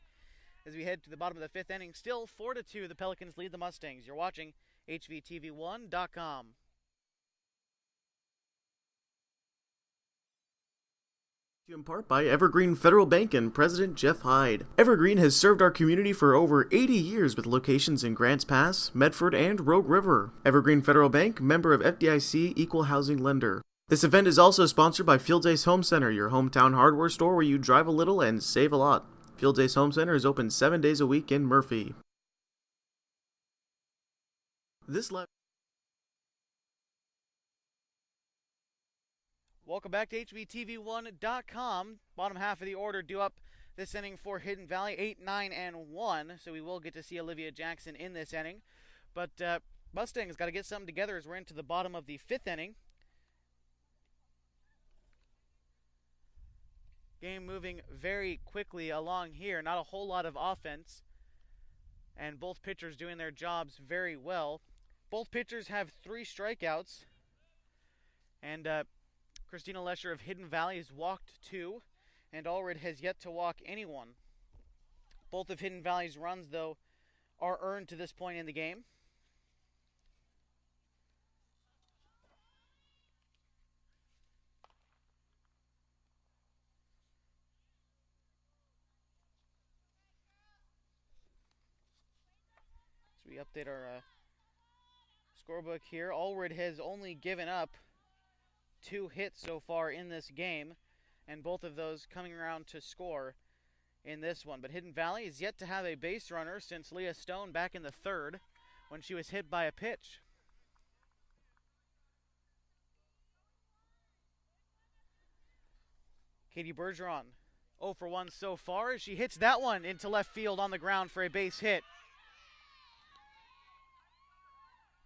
As we head to the bottom of the 5th inning, still 4-2, the Pelicans lead the Mustangs. You're watching HVTV1.com.
In part by Evergreen Federal Bank and President Jeff Hyde. Evergreen has served our community for over 80 years with locations in Grants Pass, Medford, and Rogue River. Evergreen Federal Bank, member of FDIC, equal housing lender. This event is also sponsored by Fields Ace Home Center, your hometown hardware store where you drive a little and save a lot. Fields Ace Home Center is open 7 days a week in Murphy.
Welcome back to HVTV1.com. Bottom half of the order due up this inning for Hidden Valley, 8, 9, and 1. So we will get to see Olivia Jackson in this inning. But Mustangs got to get something together as we're into the bottom of the 5th inning. Game moving very quickly along here. Not a whole lot of offense. And both pitchers doing their jobs very well. Both pitchers have 3 strikeouts. And Christina Lesher of Hidden Valley has walked 2, and Allred has yet to walk anyone. Both of Hidden Valley's runs, though, are earned to this point in the game. So we update our scorebook here. Allred has only given up 2 hits so far in this game, and both of those coming around to score in this one. But Hidden Valley is yet to have a base runner since Leah Stone back in the 3rd when she was hit by a pitch. Katie Bergeron 0 for 1 so far as she hits that one into left field on the ground for a base hit.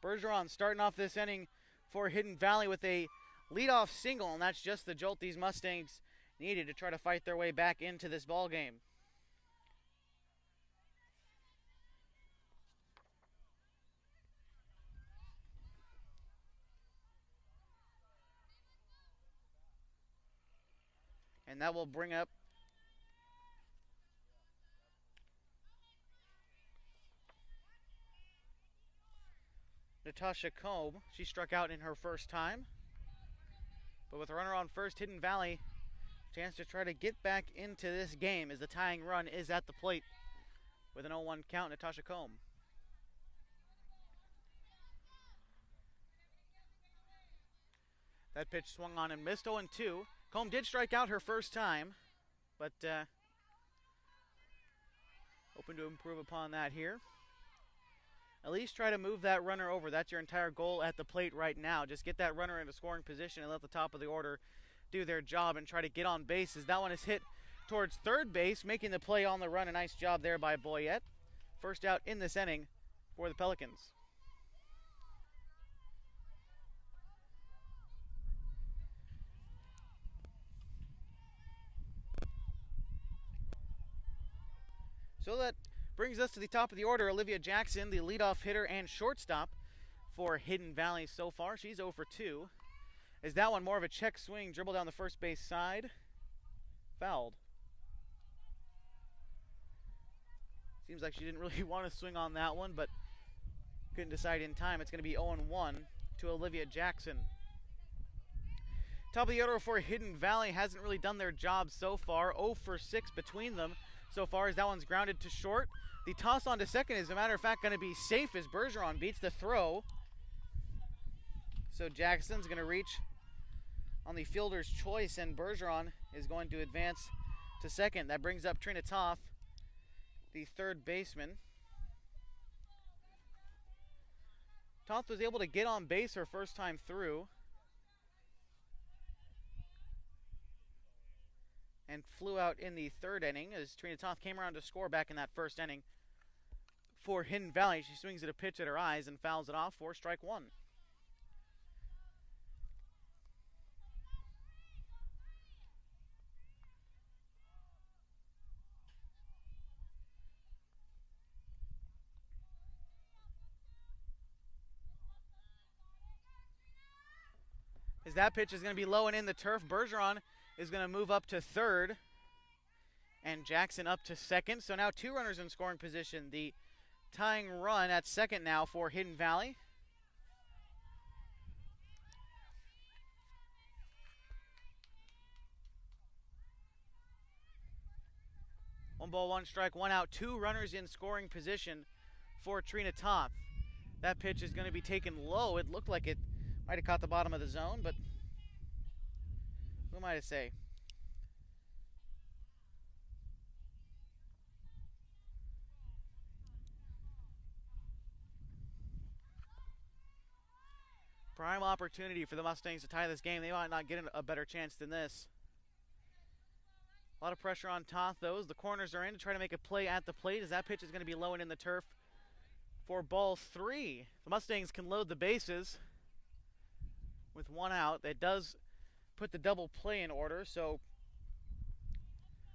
Bergeron starting off this inning for Hidden Valley with a leadoff single, and that's just the jolt these Mustangs needed to try to fight their way back into this ball game. And that will bring up Natasha Cobb. She struck out in her first time. But with a runner on first, Hidden Valley, chance to try to get back into this game as the tying run is at the plate with an 0-1 count, Natasha Cobb. That pitch swung on and missed, 0-2. Combs did strike out her first time, but hoping to improve upon that here. At least try to move that runner over. That's your entire goal at the plate right now. Just get that runner into scoring position and let the top of the order do their job and try to get on base. As that one is hit towards third base, making the play on the run. A nice job there by Boyette. First out in this inning for the Pelicans. So that brings us to the top of the order. Olivia Jackson, the leadoff hitter and shortstop for Hidden Valley so far. She's 0 for 2. Is that one more of a check swing, dribble down the first base side, fouled. Seems like she didn't really want to swing on that one, but couldn't decide in time. It's going to be 0-1 to Olivia Jackson. Top of the order for Hidden Valley hasn't really done their job so far. 0 for 6 between them so far as that one's grounded to short. The toss on to second is, as a matter of fact, going to be safe as Bergeron beats the throw. So Jackson's going to reach on the fielder's choice, and Bergeron is going to advance to second. That brings up Trina Toth, the third baseman. Toth was able to get on base her first time through and flew out in the third inning as Trina Toth came around to score back in that first inning for Hidden Valley. She swings at a pitch at her eyes and fouls it off for strike one. As that pitch is going to be low and in the turf, Bergeron is going to move up to third and Jackson up to second. So now two runners in scoring position. The tying run at second now for Hidden Valley. One ball, one strike, one out. Two runners in scoring position for Trina Toth. That pitch is going to be taken low. It looked like it might have caught the bottom of the zone, but who am I to say? Prime opportunity for the Mustangs to tie this game. They might not get a better chance than this. A lot of pressure on Toth, though, as the corners are in to try to make a play at the plate, as that pitch is going to be low and in the turf for ball three. The Mustangs can load the bases with one out. That does put the double play in order, so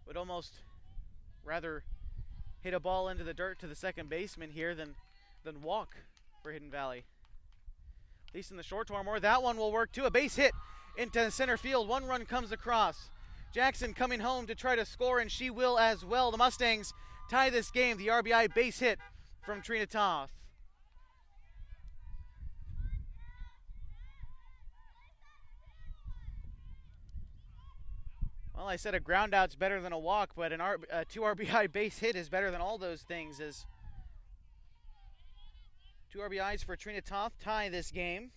would almost rather hit a ball into the dirt to the second baseman here than walk for Hidden Valley. At least in the short term, or that one will work too. A base hit into center field. One run comes across. Jackson coming home to try to score, and she will as well. The Mustangs tie this game. The RBI base hit from Trina Toth. Well, I said a ground out's better than a walk, but a 2 RBI base hit is better than all those things. As 2 RBIs for Trina Toth tie this game.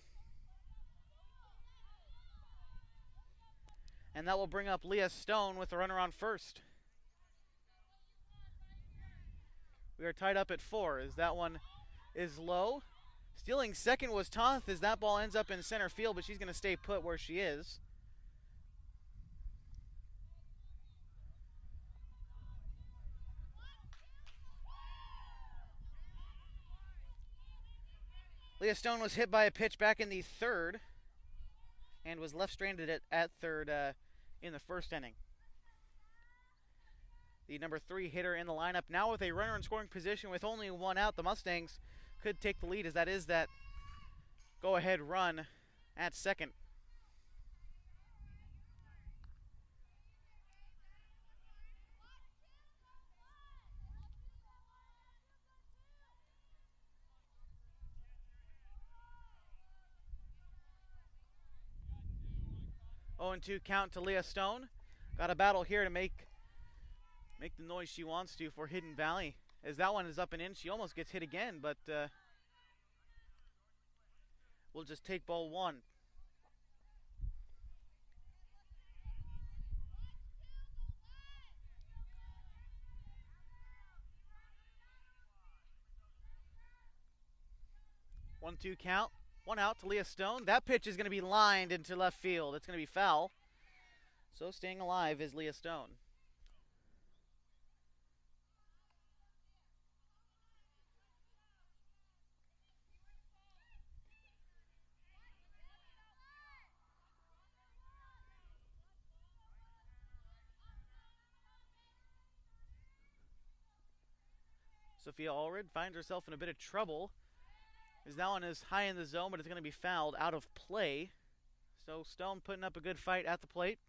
And that will bring up Leah Stone with the runner on first. We are tied up at 4 as that one is low. Stealing second was Toth as that ball ends up in center field, but she's going to stay put where she is. Leah Stone was hit by a pitch back in the third and was left stranded at third in the first inning. The number 3 hitter in the lineup now with a runner in scoring position with only 1 out. The Mustangs could take the lead as that is that go-ahead run at second. Oh, 2 count to Leah Stone. Got a battle here to make the noise she wants to for Hidden Valley. As that one is up and in, she almost gets hit again, but we'll just take ball 1. One, 2 count. 1 out to Leah Stone. That pitch is going to be lined into left field. It's going to be foul. So staying alive is Leah Stone. Sophia Allred finds herself in a bit of trouble. As that one is high in the zone, but it's going to be fouled out of play. So Stone putting up a good fight at the plate.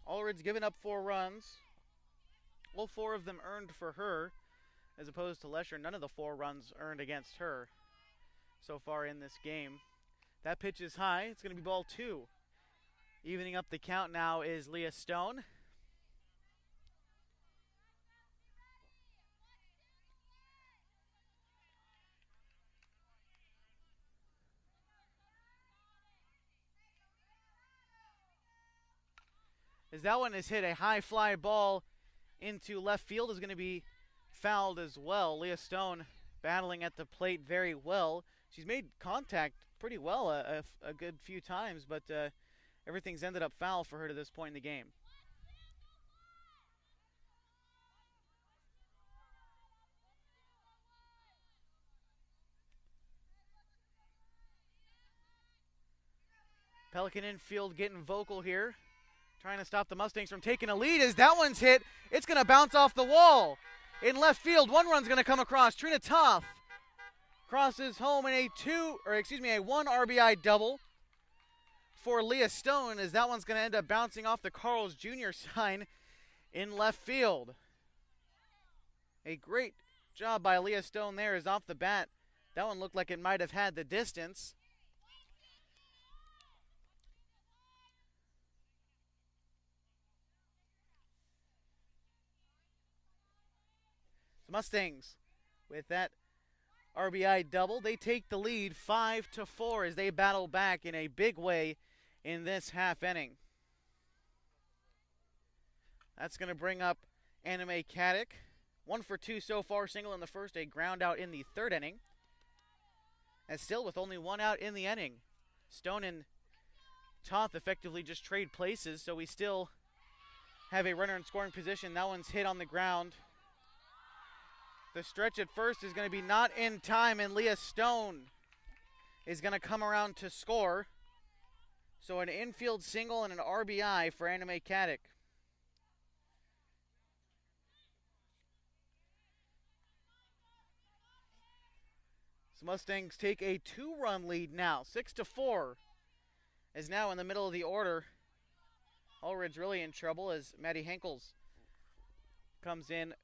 Allred's given up 4 runs. All 4 of them earned for her, as opposed to Lesher. None of the 4 runs earned against her so far in this game. That pitch is high. It's going to be ball 2. Evening up the count now is Leah Stone. As that one is hit, a high fly ball into left field is going to be fouled as well. Leah Stone battling at the plate very well. She's made contact pretty well a good few times, but everything's ended up foul for her to this point in the game. Pelican infield getting vocal here, trying to stop the Mustangs from taking a lead. As that one's hit, it's going to bounce off the wall. In left field, 1 run's going to come across. Trina Toth crosses home in a 1 RBI double for Leah Stone, as that one's going to end up bouncing off the Carl's Jr. sign in left field. A great job by Leah Stone there, as off the bat, that one looked like it might have had the distance. Mustangs, with that RBI double, they take the lead 5-4 as they battle back in a big way in this half inning. That's going to bring up Anime Caddick. 1 for 2 so far, single in the first, a ground out in the third inning. And still with only 1 out in the inning. Stone and Toth effectively just trade places, so we still have a runner in scoring position. That one's hit on the ground. The stretch at first is going to be not in time, and Leah Stone is going to come around to score. So an infield single and an RBI for Anime Caddick. So Mustangs take a 2-run lead now, 6-4. As now in the middle of the order, Allred's really in trouble as Maddie Henkels comes in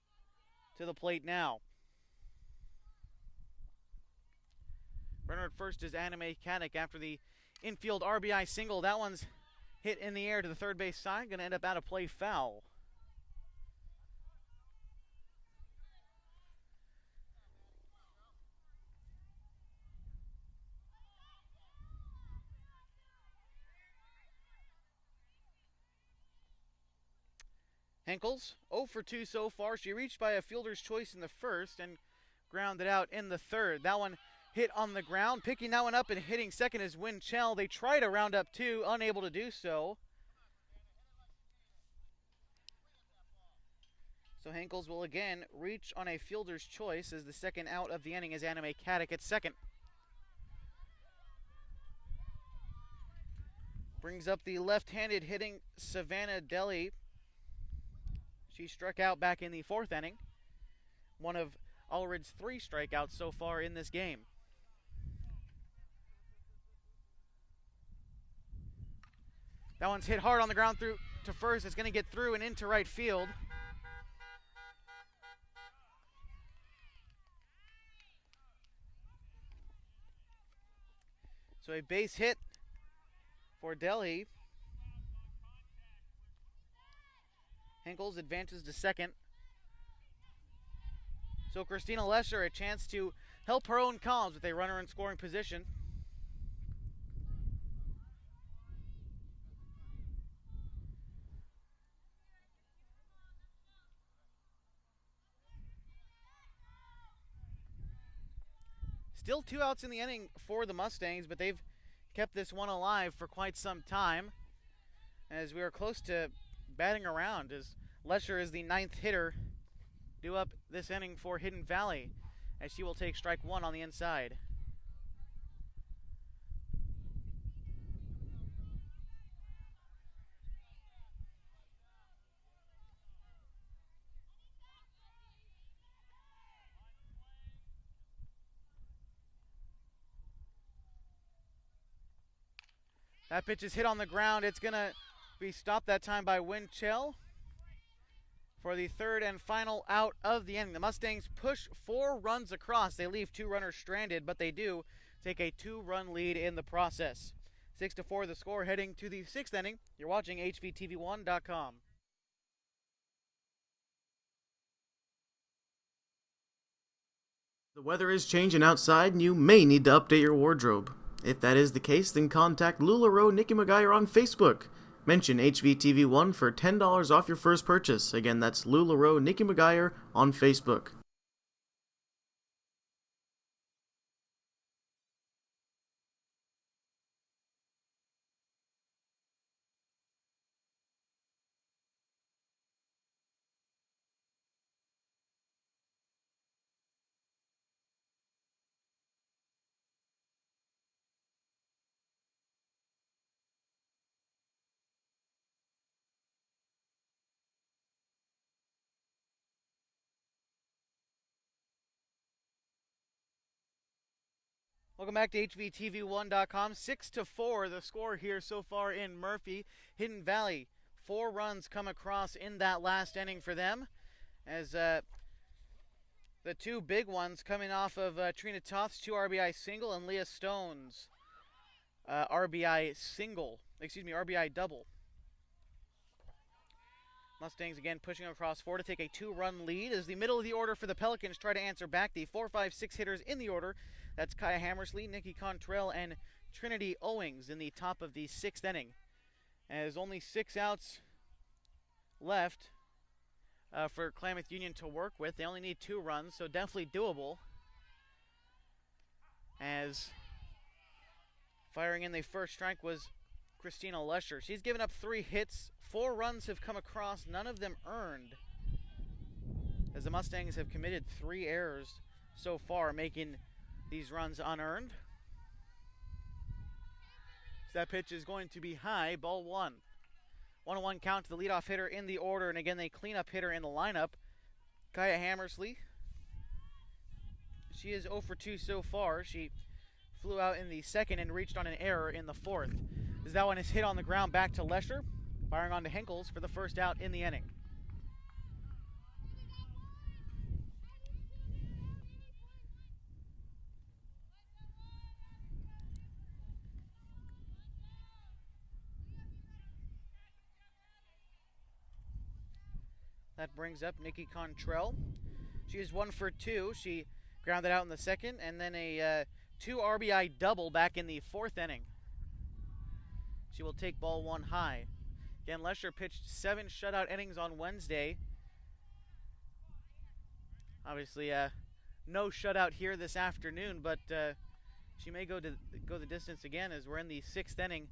to the plate now. Runner at first is Anime Caddick after the infield RBI single. That one's hit in the air to the third base side, going to end up out of play, foul. Henkels, 0 for 2 so far. She reached by a fielder's choice in the first and grounded out in the third. That one hit on the ground. Picking that one up and hitting second is Winchell. They try to round up 2, unable to do so. So Henkels will again reach on a fielder's choice as the second out of the inning as Anime Caddick at second. Brings up the left-handed hitting Savannah Deli. She struck out back in the fourth inning. One of Allred's 3 strikeouts so far in this game. That one's hit hard on the ground through to first. It's going to get through and into right field. So a base hit for Delhi. Henkels advances to second. So Christina Lesher a chance to help her own cause with a runner in scoring position. Still 2 outs in the inning for the Mustangs, but they've kept this one alive for quite some time as we are close to batting around, as Lesher is the 9th hitter due up this inning for Hidden Valley, as she will take strike 1 on the inside. That pitch is hit on the ground. It's going to be stopped that time by Winchell for the third and final out of the inning. The Mustangs push 4 runs across. They leave 2 runners stranded, but they do take a 2-run lead in the process. 6-4 the score heading to the 6th inning. You're watching HVTV1.com.
The weather is changing outside and you may need to update your wardrobe. If that is the case, then contact LuLaRoe Nikki McGuire on Facebook. Mention HVTV1 for $10 off your first purchase. Again, that's LuLaRoe Nikki McGuire on Facebook.
Welcome back to HVTV1.com. 6-4 the score here so far in Murphy. Hidden Valley, 4 runs come across in that last inning for them, as the 2 big ones coming off of Trina Toth's 2 RBI single and Leah Stone's RBI double. Mustangs again pushing across 4 to take a 2-run lead as the middle of the order for the Pelicans try to answer back. The 4, 5, 6 hitters in the order. That's Kaya Hammersley, Nikki Contrell, and Trinity Owings in the top of the 6th inning. As only 6 outs left for Klamath Union to work with. They only need 2 runs, so definitely doable. As firing in the first strike was Christina Lesher. She's given up 3 hits. 4 runs have come across, none of them earned, as the Mustangs have committed 3 errors so far, making these runs unearned. So that pitch is going to be high, ball 1. 1-1 count to the leadoff hitter in the order, and again the cleanup hitter in the lineup, Kaya Hammersley. She is 0 for 2 so far. She flew out in the second and reached on an error in the fourth. As that one is hit on the ground back to Lesher, firing on to Henkels for the first out in the inning. That brings up Nikki Contrell. She is 1 for 2. She grounded out in the second, and then a 2 RBI double back in the 4th inning. She will take ball 1 high. Again, Lesher pitched 7 shutout innings on Wednesday. Obviously, no shutout here this afternoon, but she may go the distance again, as we're in the 6th inning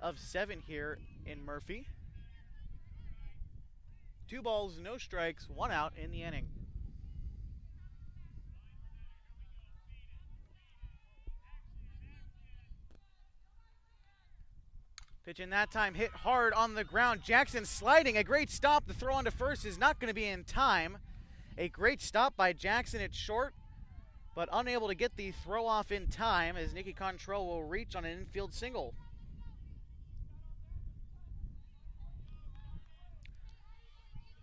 of 7 here in Murphy. 2 balls, no strikes, 1 out in the inning. Pitch in that time, hit hard on the ground. Jackson sliding, a great stop. The throw on to first is not going to be in time. A great stop by Jackson at short, but unable to get the throw off in time as Nicky Contrell will reach on an infield single.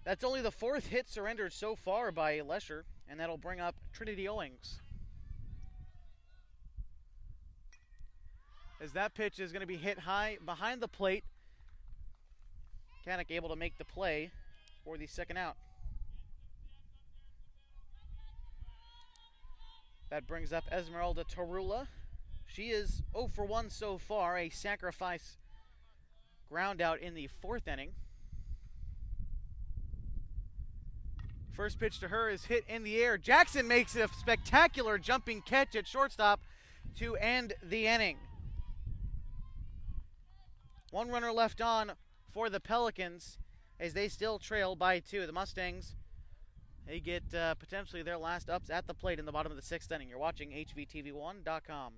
That's only the 4th hit surrendered so far by Lesher, and that'll bring up Trinity Owings. As that pitch is going to be hit high behind the plate. Kanik able to make the play for the second out. That brings up Esmeralda Tarula. She is 0 for 1 so far, a sacrifice ground out in the 4th inning. First pitch to her is hit in the air. Jackson makes a spectacular jumping catch at shortstop to end the inning. 1 runner left on for the Pelicans as they still trail by 2. The Mustangs, they get potentially their last ups at the plate in the bottom of the 6th inning. You're watching HVTV1.com.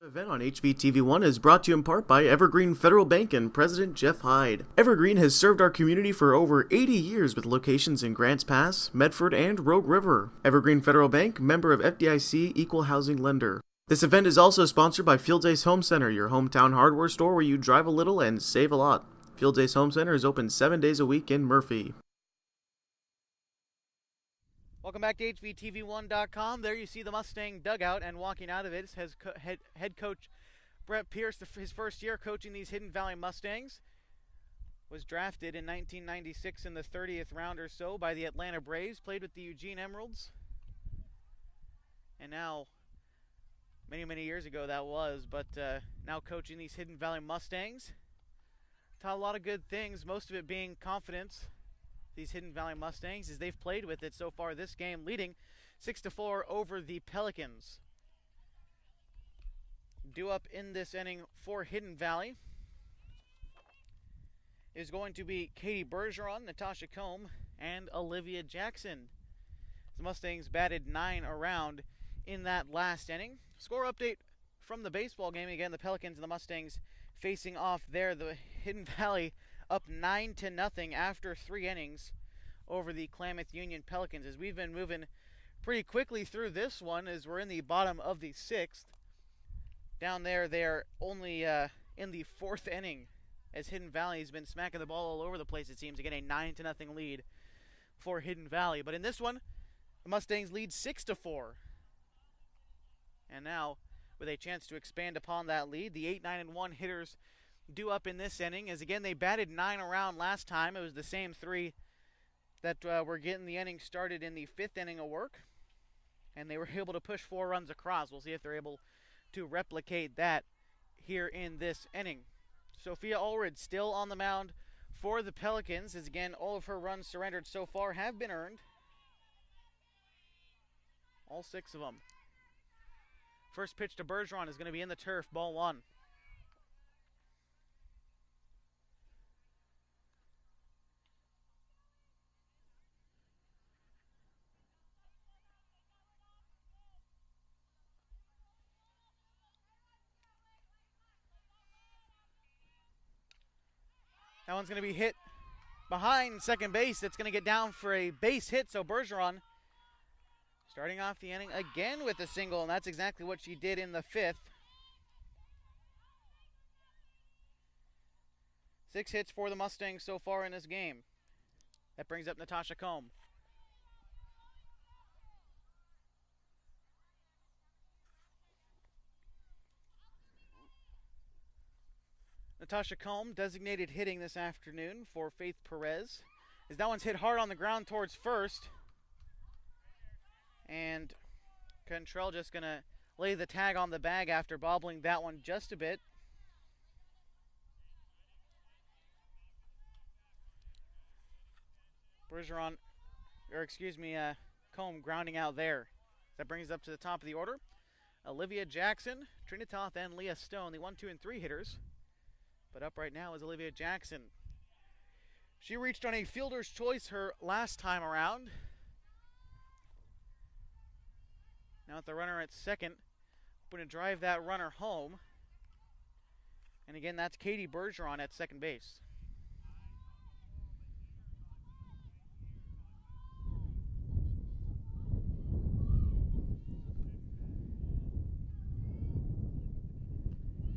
The event on HVTV1 is brought to you in part by Evergreen Federal Bank and President Jeff Hyde. Evergreen has served our community for over 80 years with locations in Grants Pass, Medford, and Rogue River. Evergreen Federal Bank, member of FDIC, equal housing lender. This event is also sponsored by Fields Ace Home Center, your hometown hardware store where you drive a little and save a lot. Fields Ace Home Center is open 7 days a week in Murphy.
Welcome back to HVTV1.com. There you see the Mustang dugout, and walking out of it is head coach Brett Pierce, his first year coaching these Hidden Valley Mustangs. Was drafted in 1996 in the 30th round or so by the Atlanta Braves, played with the Eugene Emeralds. And now, many years ago that was, but now coaching these Hidden Valley Mustangs. Taught a lot of good things, most of it being confidence. These Hidden Valley Mustangs, as they've played with it so far this game, leading 6-4 over the Pelicans. Due up in this inning for Hidden Valley is going to be Katie Bergeron, Natasha Combe, and Olivia Jackson. The Mustangs batted 9 around in that last inning. Score update from the baseball game. Again, the Pelicans and the Mustangs facing off there. The Hidden Valley up 9-0 after 3 innings over the Klamath Union Pelicans. As we've been moving pretty quickly through this one, as we're in the bottom of the 6th. Down there, they're only in the 4th inning, as Hidden Valley's been smacking the ball all over the place, it seems, to get a 9-0 lead for Hidden Valley. But in this one, the Mustangs lead 6-4. And now, with a chance to expand upon that lead, the 8-9-1 hitters due up in this inning, as again they batted 9 around last time. It was the same 3 that were getting the inning started in the 5th inning of work, and they were able to push 4 runs across. We'll see if they're able to replicate that here in this inning. Sophia Ulrich still on the mound for the Pelicans, as again all of her runs surrendered so far have been earned. All 6 of them. First pitch to Bergeron is going to be in the turf, ball 1. That one's going to be hit behind second base. It's going to get down for a base hit, so Bergeron starting off the inning again with a single, and that's exactly what she did in the 5th. 6 hits for the Mustangs so far in this game. That brings up Natasha Combe. Natasha Combe designated hitting this afternoon for Faith Perez. As that one's hit hard on the ground towards first. And Contrell just going to lay the tag on the bag after bobbling that one just a bit. Bergeron, Combe grounding out there. That brings us up to the top of the order. Olivia Jackson, Trinitath, and Leah Stone, the 1, 2, and 3 hitters But up right now is Olivia Jackson. She reached on a fielder's choice her last time around. Now with the runner at second, hoping to drive that runner home. And again, that's Katie Bergeron at second base.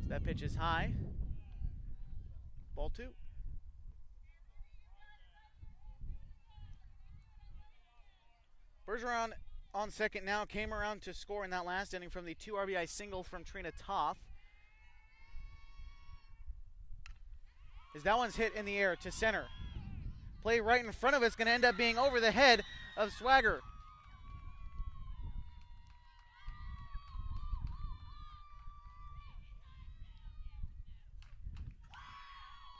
So that pitch is high. Ball 2. Bergeron on second now, came around to score in that last inning from the 2 RBI single from Trina Toth. As that one's hit in the air to center. Play right in front of us, going to end up being over the head of Swagger.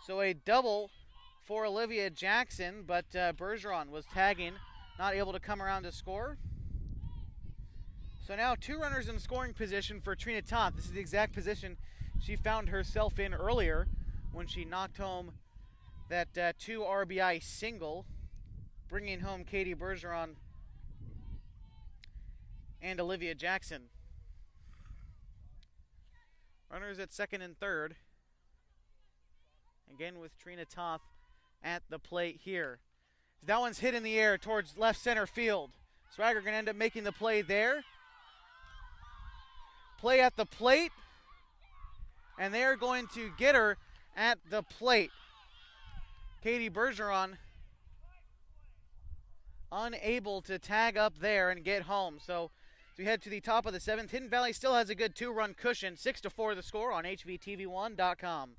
So a double for Olivia Jackson, but Bergeron was tagging, not able to come around to score. So now 2 runners in scoring position for Trina Toth. This is the exact position she found herself in earlier when she knocked home that 2 RBI single, bringing home Katie Bergeron and Olivia Jackson. Runners at second and third. Again with Trina Toth at the plate here. That one's hit in the air towards left center field. Swagger going to end up making the play there. Play at the plate. And they're going to get her at the plate. Katie Bergeron unable to tag up there and get home. So as we head to the top of the 7th, Hidden Valley still has a good 2-run cushion. 6-4 the score on HVTV1.com.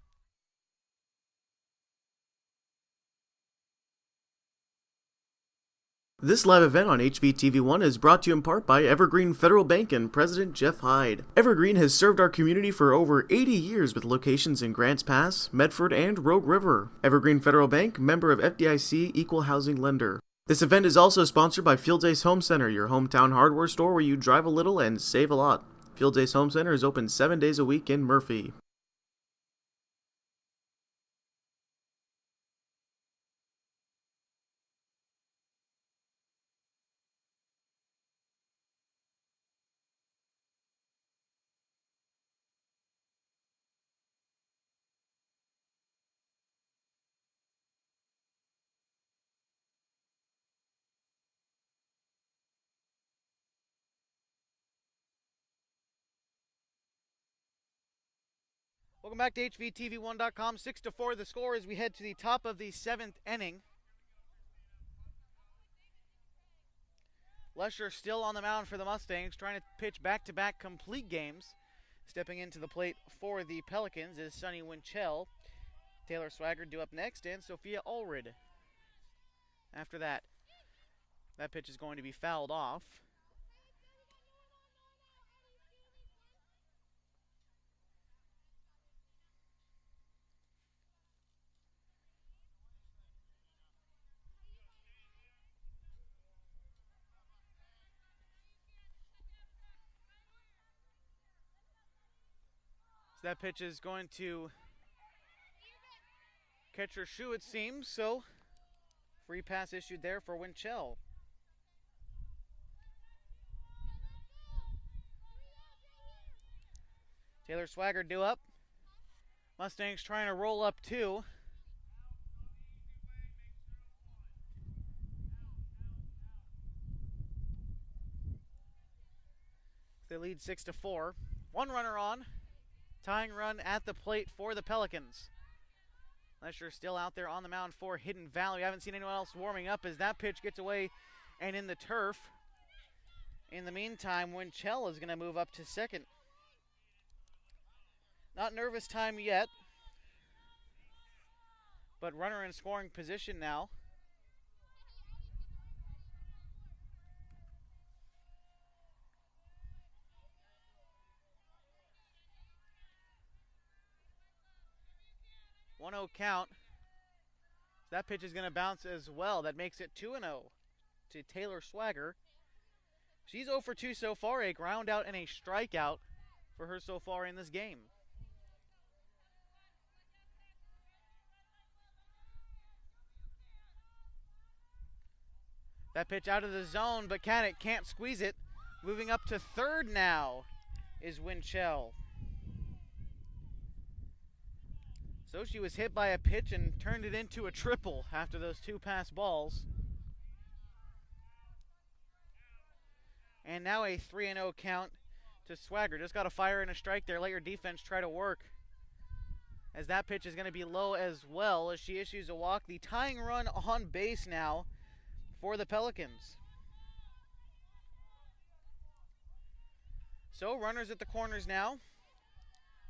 This live event on HVTV1 is brought to you in part by Evergreen Federal Bank and President Jeff Hyde. Evergreen has served our community for over 80 years with locations in Grants Pass, Medford, and Rogue River. Evergreen Federal Bank, member of FDIC, equal housing lender. This event is also sponsored by Fields Ace Home Center, your hometown hardware store where you drive a little and save a lot. Fields Ace Home Center is open 7 days a week in Murphy.
Welcome back to HVTV1.com. 6-4 the score as we head to the top of the 7th inning. Lesher still on the mound for the Mustangs, trying to pitch back-to-back complete games. Stepping into the plate for the Pelicans is Sunny Winchell. Taylor Swagger due up next, and Sophia Allred. After that, that pitch is going to be fouled off. So that pitch is going to catch her shoe, it seems. So free pass issued there for Winchell. Taylor Swagger due up. Mustangs trying to roll up 2. They lead 6-4. 1 runner on. Tying run at the plate for the Pelicans. Lesher still out there on the mound for Hidden Valley. We haven't seen anyone else warming up as that pitch gets away and in the turf. In the meantime, Winchell is going to move up to second. Not nervous time yet, but runner in scoring position now. One 1-0 count. That pitch is going to bounce as well. That makes it 2-0 to Taylor Swagger. She's 0 for 2 so far, a ground out and a strikeout for her so far in this game. That pitch out of the zone, but can't squeeze it. Moving up to third now is Winchell. So she was hit by a pitch and turned it into a triple after those two pass balls. And now a 3-0 count to Swagger. Just got a fire and a strike there. Let your defense try to work, as that pitch is going to be low as well as she issues a walk. The tying run on base now for the Pelicans. So runners at the corners now.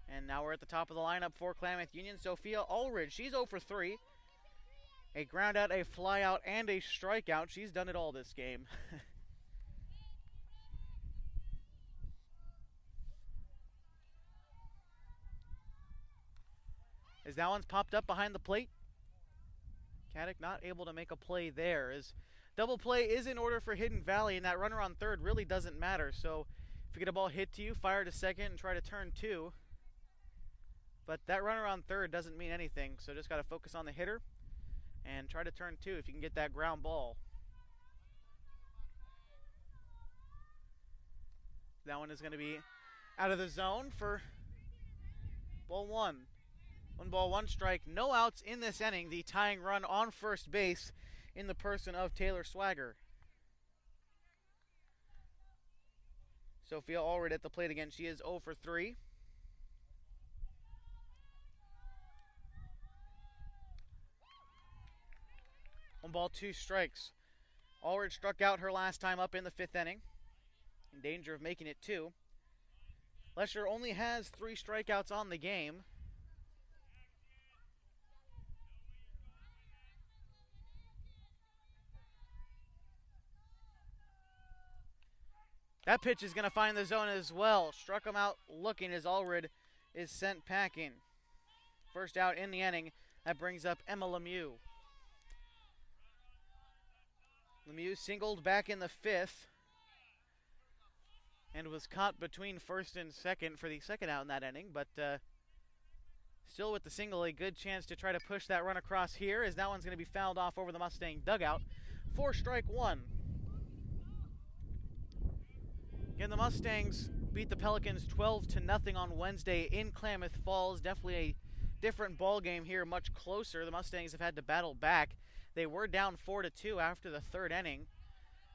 And now we're at the top of the lineup for Klamath Union. Sophia Ulrich, she's 0 for 3. A ground out, a fly out, and a strikeout. She's done it all this game. As that one's popped up behind the plate. Caddick not able to make a play there. As double play is in order for Hidden Valley, and that runner on third really doesn't matter. So if you get a ball hit to you, fire to second and try to turn two. But that runner on third doesn't mean anything, so just got to focus on the hitter and try to turn two if you can get that ground ball. That one is going to be out of the zone for ball one. 1 ball, 1 strike, no outs in this inning. The tying run on first base in the person of Taylor Swagger. Sophia Allred at the plate again. She is 0 for 3. One ball, 2 strikes. Allred struck out her last time up in the 5th inning. In danger of making it 2. Lesher only has 3 strikeouts on the game. That pitch is going to find the zone as well. Struck him out looking as Allred is sent packing. First out in the inning. That brings up Emma Lemieux. Lemieux singled back in the 5th and was caught between first and second for the second out in that inning, but still with the single, a good chance to try to push that run across here, as that one's going to be fouled off over the Mustang dugout for strike 1. Again, the Mustangs beat the Pelicans 12-0 on Wednesday in Klamath Falls. Definitely a different ball game here, much closer. The Mustangs have had to battle back. They were down 4-2 after the 3rd inning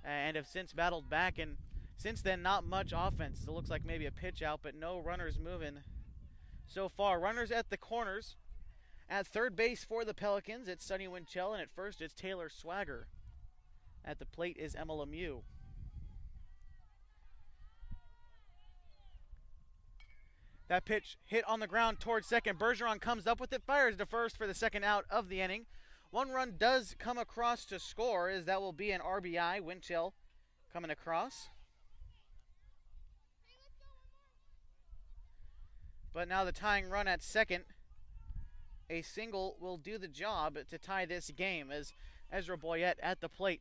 and have since battled back. And since then, not much offense. It looks like maybe a pitch out, but no runners moving so far. Runners at the corners. At third base for the Pelicans, it's Sunny Winchell, and at first it's Taylor Swagger. At the plate is Emma Lemieux. That pitch hit on the ground towards second. Bergeron comes up with it, fires to first for the second out of the inning. 1 run does come across to score, as that will be an RBI. Winchell coming across. But now the tying run at second. A single will do the job to tie this game, as Ezra Boyette at the plate.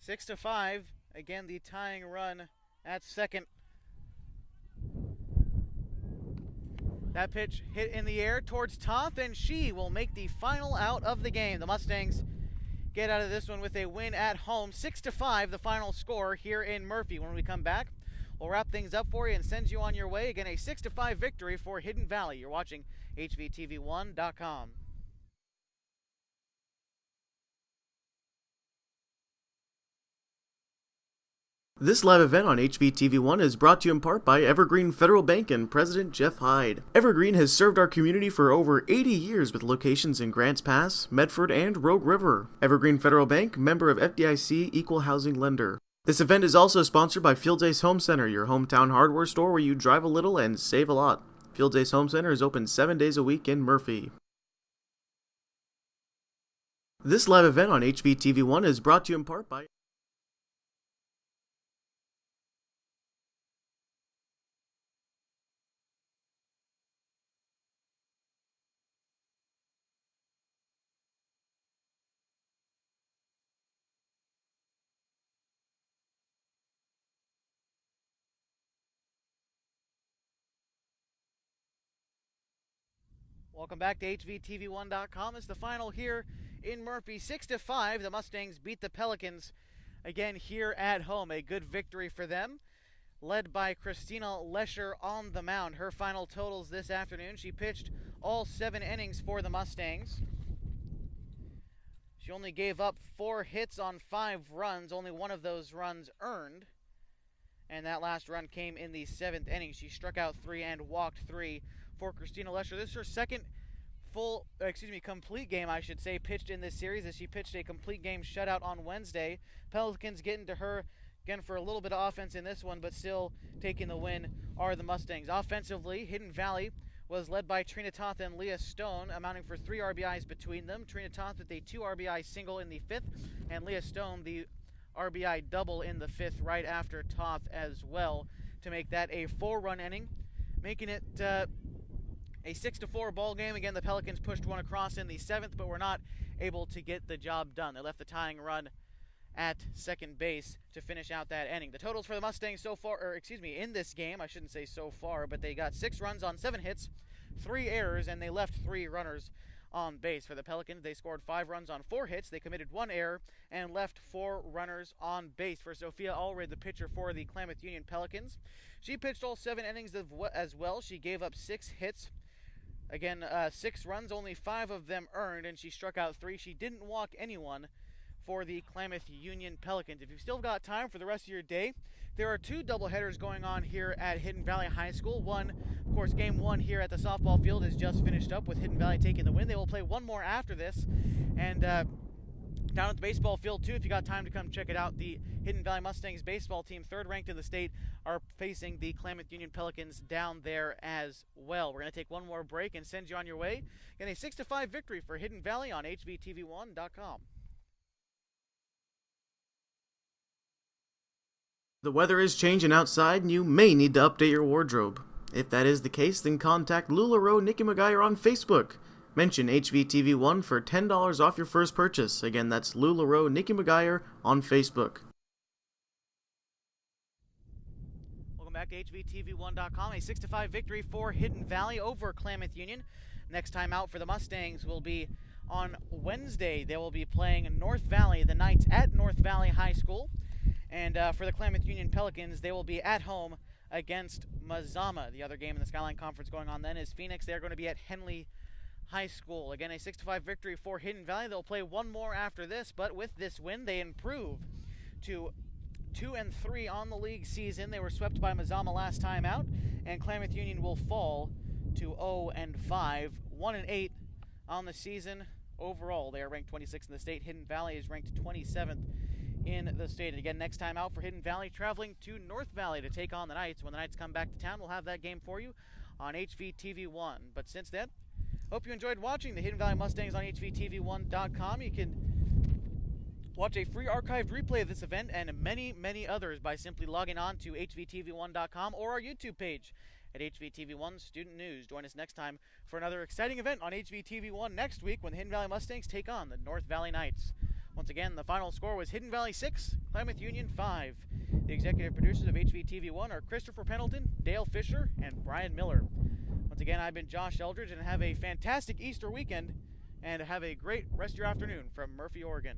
Six to 5. Again, the tying run at second. That pitch hit in the air towards Toth, and she will make the final out of the game. The Mustangs get out of this one with a win at home. 6 to 5, the final score here in Murphy. When we come back, we'll wrap things up for you and send you on your way. Again, a 6 to 5 victory for Hidden Valley. You're watching HVTV1.com.
This live event on HVTV1 is brought to you in part by Evergreen Federal Bank and President Jeff Hyde. Evergreen has served our community for over 80 years with locations in Grants Pass, Medford, and Rogue River. Evergreen Federal Bank, member of FDIC, equal housing lender. This event is also sponsored by Fields Ace Home Center, your hometown hardware store where you drive a little and save a lot. Fields Ace Home Center is open 7 days a week in Murphy. This live event on HVTV1 is brought to you in part by
Welcome back to HVTV1.com. It's the final here in Murphy. 6-5, the Mustangs beat the Pelicans again here at home. A good victory for them, led by Christina Lesher on the mound. Her final totals this afternoon: she pitched all 7 innings for the Mustangs. She only gave up 4 hits on 5 runs, only one of those runs earned, and that last run came in the 7th inning. She struck out 3 and walked 3 for Christina Lesher. This is her second complete game, I should say, pitched in this series, as she pitched a complete game shutout on Wednesday. Pelicans getting to her again for a little bit of offense in this one, but still taking the win are the Mustangs. Offensively, Hidden Valley was led by Trina Toth and Leah Stone, amounting for 3 RBIs between them. Trina Toth with a 2 RBI single in the 5th, and Leah Stone the RBI double in the 5th right after Toth as well, to make that a 4-run inning, making it a 6-4 ball game. Again, the Pelicans pushed one across in the 7th, but were not able to get the job done. They left the tying run at second base to finish out that inning. The totals for the Mustangs so far, in this game, I shouldn't say so far, but they got 6 runs on 7 hits, 3 errors, and they left 3 runners on base. For the Pelicans, they scored 5 runs on 4 hits, they committed 1 error, and left 4 runners on base. For Sophia Allred, the pitcher for the Klamath Union Pelicans, she pitched all 7 innings as well. She gave up 6 hits, again, 6 runs, only 5 of them earned, and she struck out 3. She didn't walk anyone for the Klamath Union Pelicans. If you've still got time for the rest of your day, there are 2 doubleheaders going on here at Hidden Valley High School. One, of course, game 1 here at the softball field is just finished up with Hidden Valley taking the win. They will play one more after this, and down at the baseball field too, if you got time to come check it out, the Hidden Valley Mustangs baseball team, 3rd ranked in the state, are facing the Klamath Union Pelicans down there as well. We're going to take one more break and send you on your way. Again, a 6-5 victory for Hidden Valley on HVTV1.com.
The weather is changing outside, and you may need to update your wardrobe. If that is the case, then contact LuLaRoe Nikki McGuire on Facebook. Mention HVTV1 for $10 off your first purchase. Again, that's LuLaRoe Nikki McGuire on Facebook.
Welcome back to HVTV1.com. A 6-5 victory for Hidden Valley over Klamath Union. Next time out for the Mustangs will be on Wednesday. They will be playing North Valley, the Knights at North Valley High School. And for the Klamath Union Pelicans, they will be at home against Mazama. The other game in the Skyline Conference going on then is Phoenix. They're going to be at Henley High School. Again, a 6-5 victory for Hidden Valley. They'll play one more after this, but with this win, they improve to 2-3 on the league season. They were swept by Mazama last time out, and Klamath Union will fall to 0-5, 1-8 on the season overall. They are ranked 26th in the state. Hidden Valley is ranked 27th in the state. And again, next time out for Hidden Valley, traveling to North Valley to take on the Knights. When the Knights come back to town, we'll have that game for you on HVTV1. But since then, hope you enjoyed watching the Hidden Valley Mustangs on HVTV1.com. You can watch a free archived replay of this event and many, many others by simply logging on to HVTV1.com or our YouTube page at HVTV1 Student News. Join us next time for another exciting event on HVTV1 next week when the Hidden Valley Mustangs take on the North Valley Knights. Once again, the final score was Hidden Valley 6, Klamath Union 5. The executive producers of HVTV1 are Christopher Pendleton, Dale Fisher, and Brian Miller. Once again, I've been Josh Eldridge, and have a fantastic Easter weekend, and have a great rest of your afternoon from Murphy, Oregon.